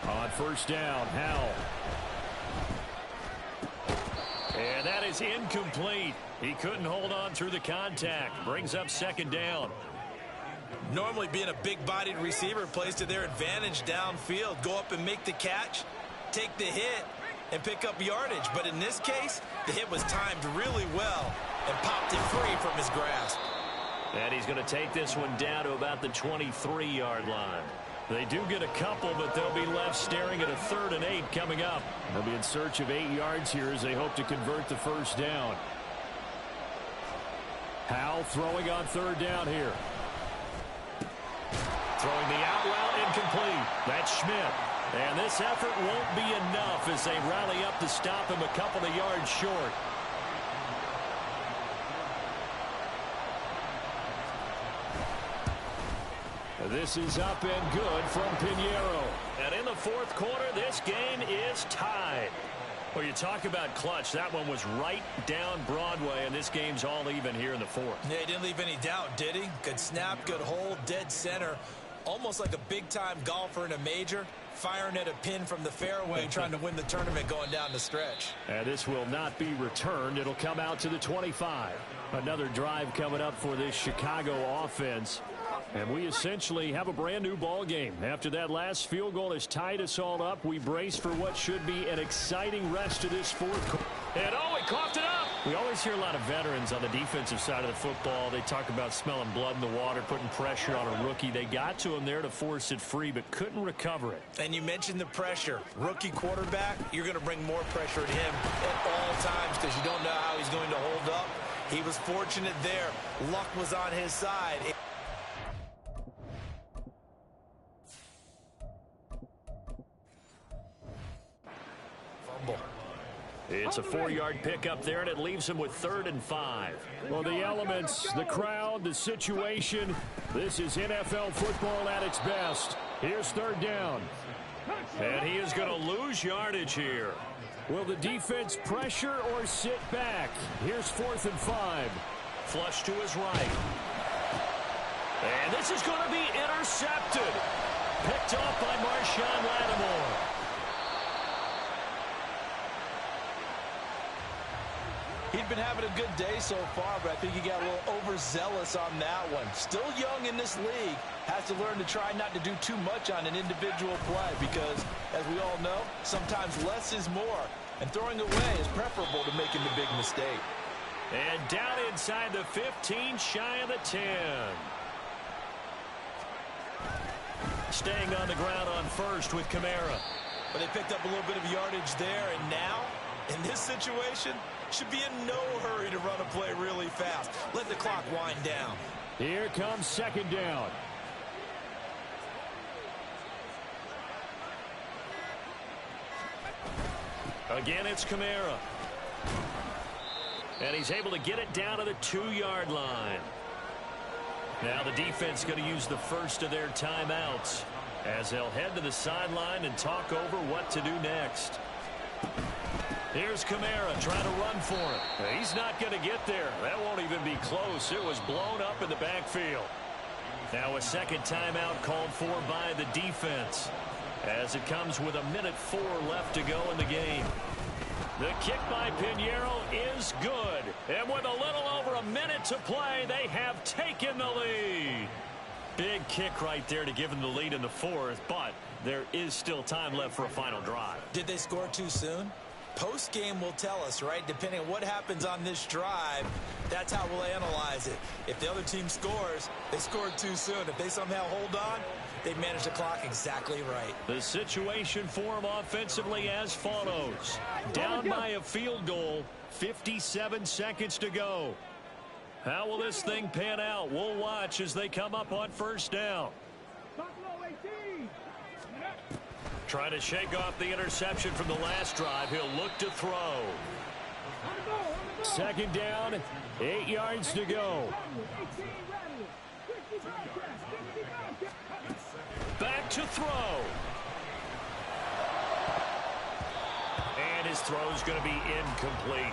On 1st down, Howell. And that is incomplete. He couldn't hold on through the contact. Brings up 2nd down. Normally being a big-bodied receiver plays to their advantage downfield. Go up and make the catch, take the hit, and pick up yardage. But in this case, the hit was timed really well and popped it free from his grasp. And he's going to take this one down to about the 23-yard line. They do get a couple, but they'll be left staring at a 3rd and 8 coming up. They'll be in search of 8 yards here as they hope to convert the 1st down. Howell throwing on 3rd down here. Throwing the out route incomplete. That's Schmidt. And this effort won't be enough as they rally up to stop him a couple of yards short. This is up and good from Pinheiro. And in the 4th quarter, this game is tied. Well, you talk about clutch. That one was right down Broadway, and this game's all even here in the 4th. Yeah, he didn't leave any doubt, did he? Good snap, good hold, dead center. Almost like a big-time golfer in a major, firing at a pin from the fairway, trying to win the tournament going down the stretch. And this will not be returned. It'll come out to the 25. Another drive coming up for this Chicago offense. And we essentially have a brand new ball game. After that last field goal has tied us all up, we brace for what should be an exciting rest of this 4th quarter. And oh, he coughed it up. We always hear a lot of veterans on the defensive side of the football. They talk about smelling blood in the water, putting pressure on a rookie. They got to him there to force it free, but couldn't recover it. And you mentioned the pressure. Rookie quarterback, you're going to bring more pressure at him at all times because you don't know how he's going to hold up. He was fortunate there. Luck was on his side. It's a 4-yard pickup there, and it leaves him with 3rd and 5. Well, the elements, the crowd, the situation, this is NFL football at its best. Here's 3rd down. And he is going to lose yardage here. Will the defense pressure or sit back? Here's 4th and 5. Flush to his right. And this is going to be intercepted. Picked off by Marshawn Lattimore. He'd been having a good day so far, but I think he got a little overzealous on that one. Still young in this league. Has to learn to try not to do too much on an individual play because, as we all know, sometimes less is more. And throwing away is preferable to making the big mistake. And down inside the 15, shy of the 10. Staying on the ground on 1st with Kamara. But they picked up a little bit of yardage there, and now, in this situation, should be in no hurry to run a play really fast. Let the clock wind down. Here comes 2nd down. Again, it's Kamara. And he's able to get it down to the 2-yard line. Now the defense going to use the first of their timeouts as they'll head to the sideline and talk over what to do next. Here's Kamara trying to run for it. He's not going to get there. That won't even be close. It was blown up in the backfield. Now a second timeout called for by the defense as it comes with 1:04 left to go in the game. The kick by Pinheiro is good. And with a little over a minute to play, they have taken the lead. Big kick right there to give them the lead in the fourth, but there is still time left for a final drive. Did they score too soon? Post-game will tell us, right? Depending on what happens on this drive, that's how we'll analyze it. If the other team scores, they scored too soon. If they somehow hold on, they manage the clock exactly right. The situation for them offensively as follows. Down by a field goal, 57 seconds to go. How will this thing pan out? We'll watch as they come up on first down. Trying to shake off the interception from the last drive. He'll look to throw. Second down, 8 yards to go. Back to throw. And his throw is going to be incomplete.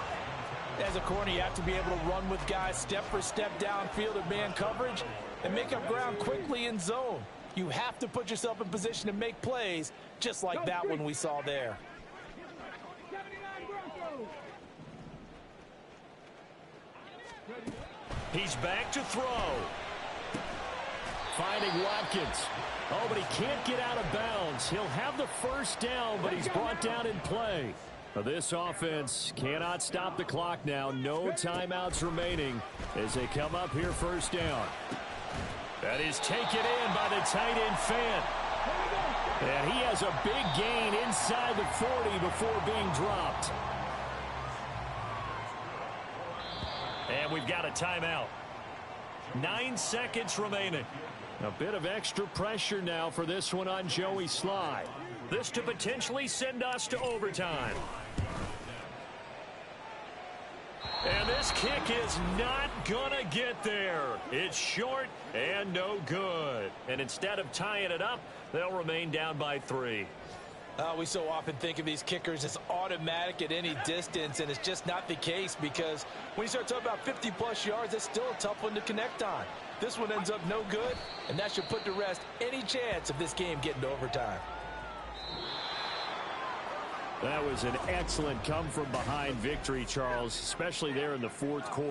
As a corner, you have to be able to run with guys step for step downfield in man coverage and make up ground quickly in zone. You have to put yourself in position to make plays, just like that one we saw there. He's back to throw. Finding Watkins. Oh, but he can't get out of bounds. He'll have the first down, but he's brought down in play. This offense cannot stop the clock now. No timeouts remaining as they come up here first down. That is taken in by the tight end Fant. And he has a big gain inside the 40 before being dropped. And we've got a timeout. 9 seconds remaining. A bit of extra pressure now for this one on Joey Sly. This to potentially send us to overtime. And this kick is not going to get there. It's short and no good. And instead of tying it up, they'll remain down by 3. We so often think of these kickers as automatic at any distance, and it's just not the case because when you start talking about 50-plus yards, it's still a tough one to connect on. This one ends up no good, and that should put to rest any chance of this game getting to overtime. That was an excellent come-from-behind victory, Charles, especially there in the fourth quarter.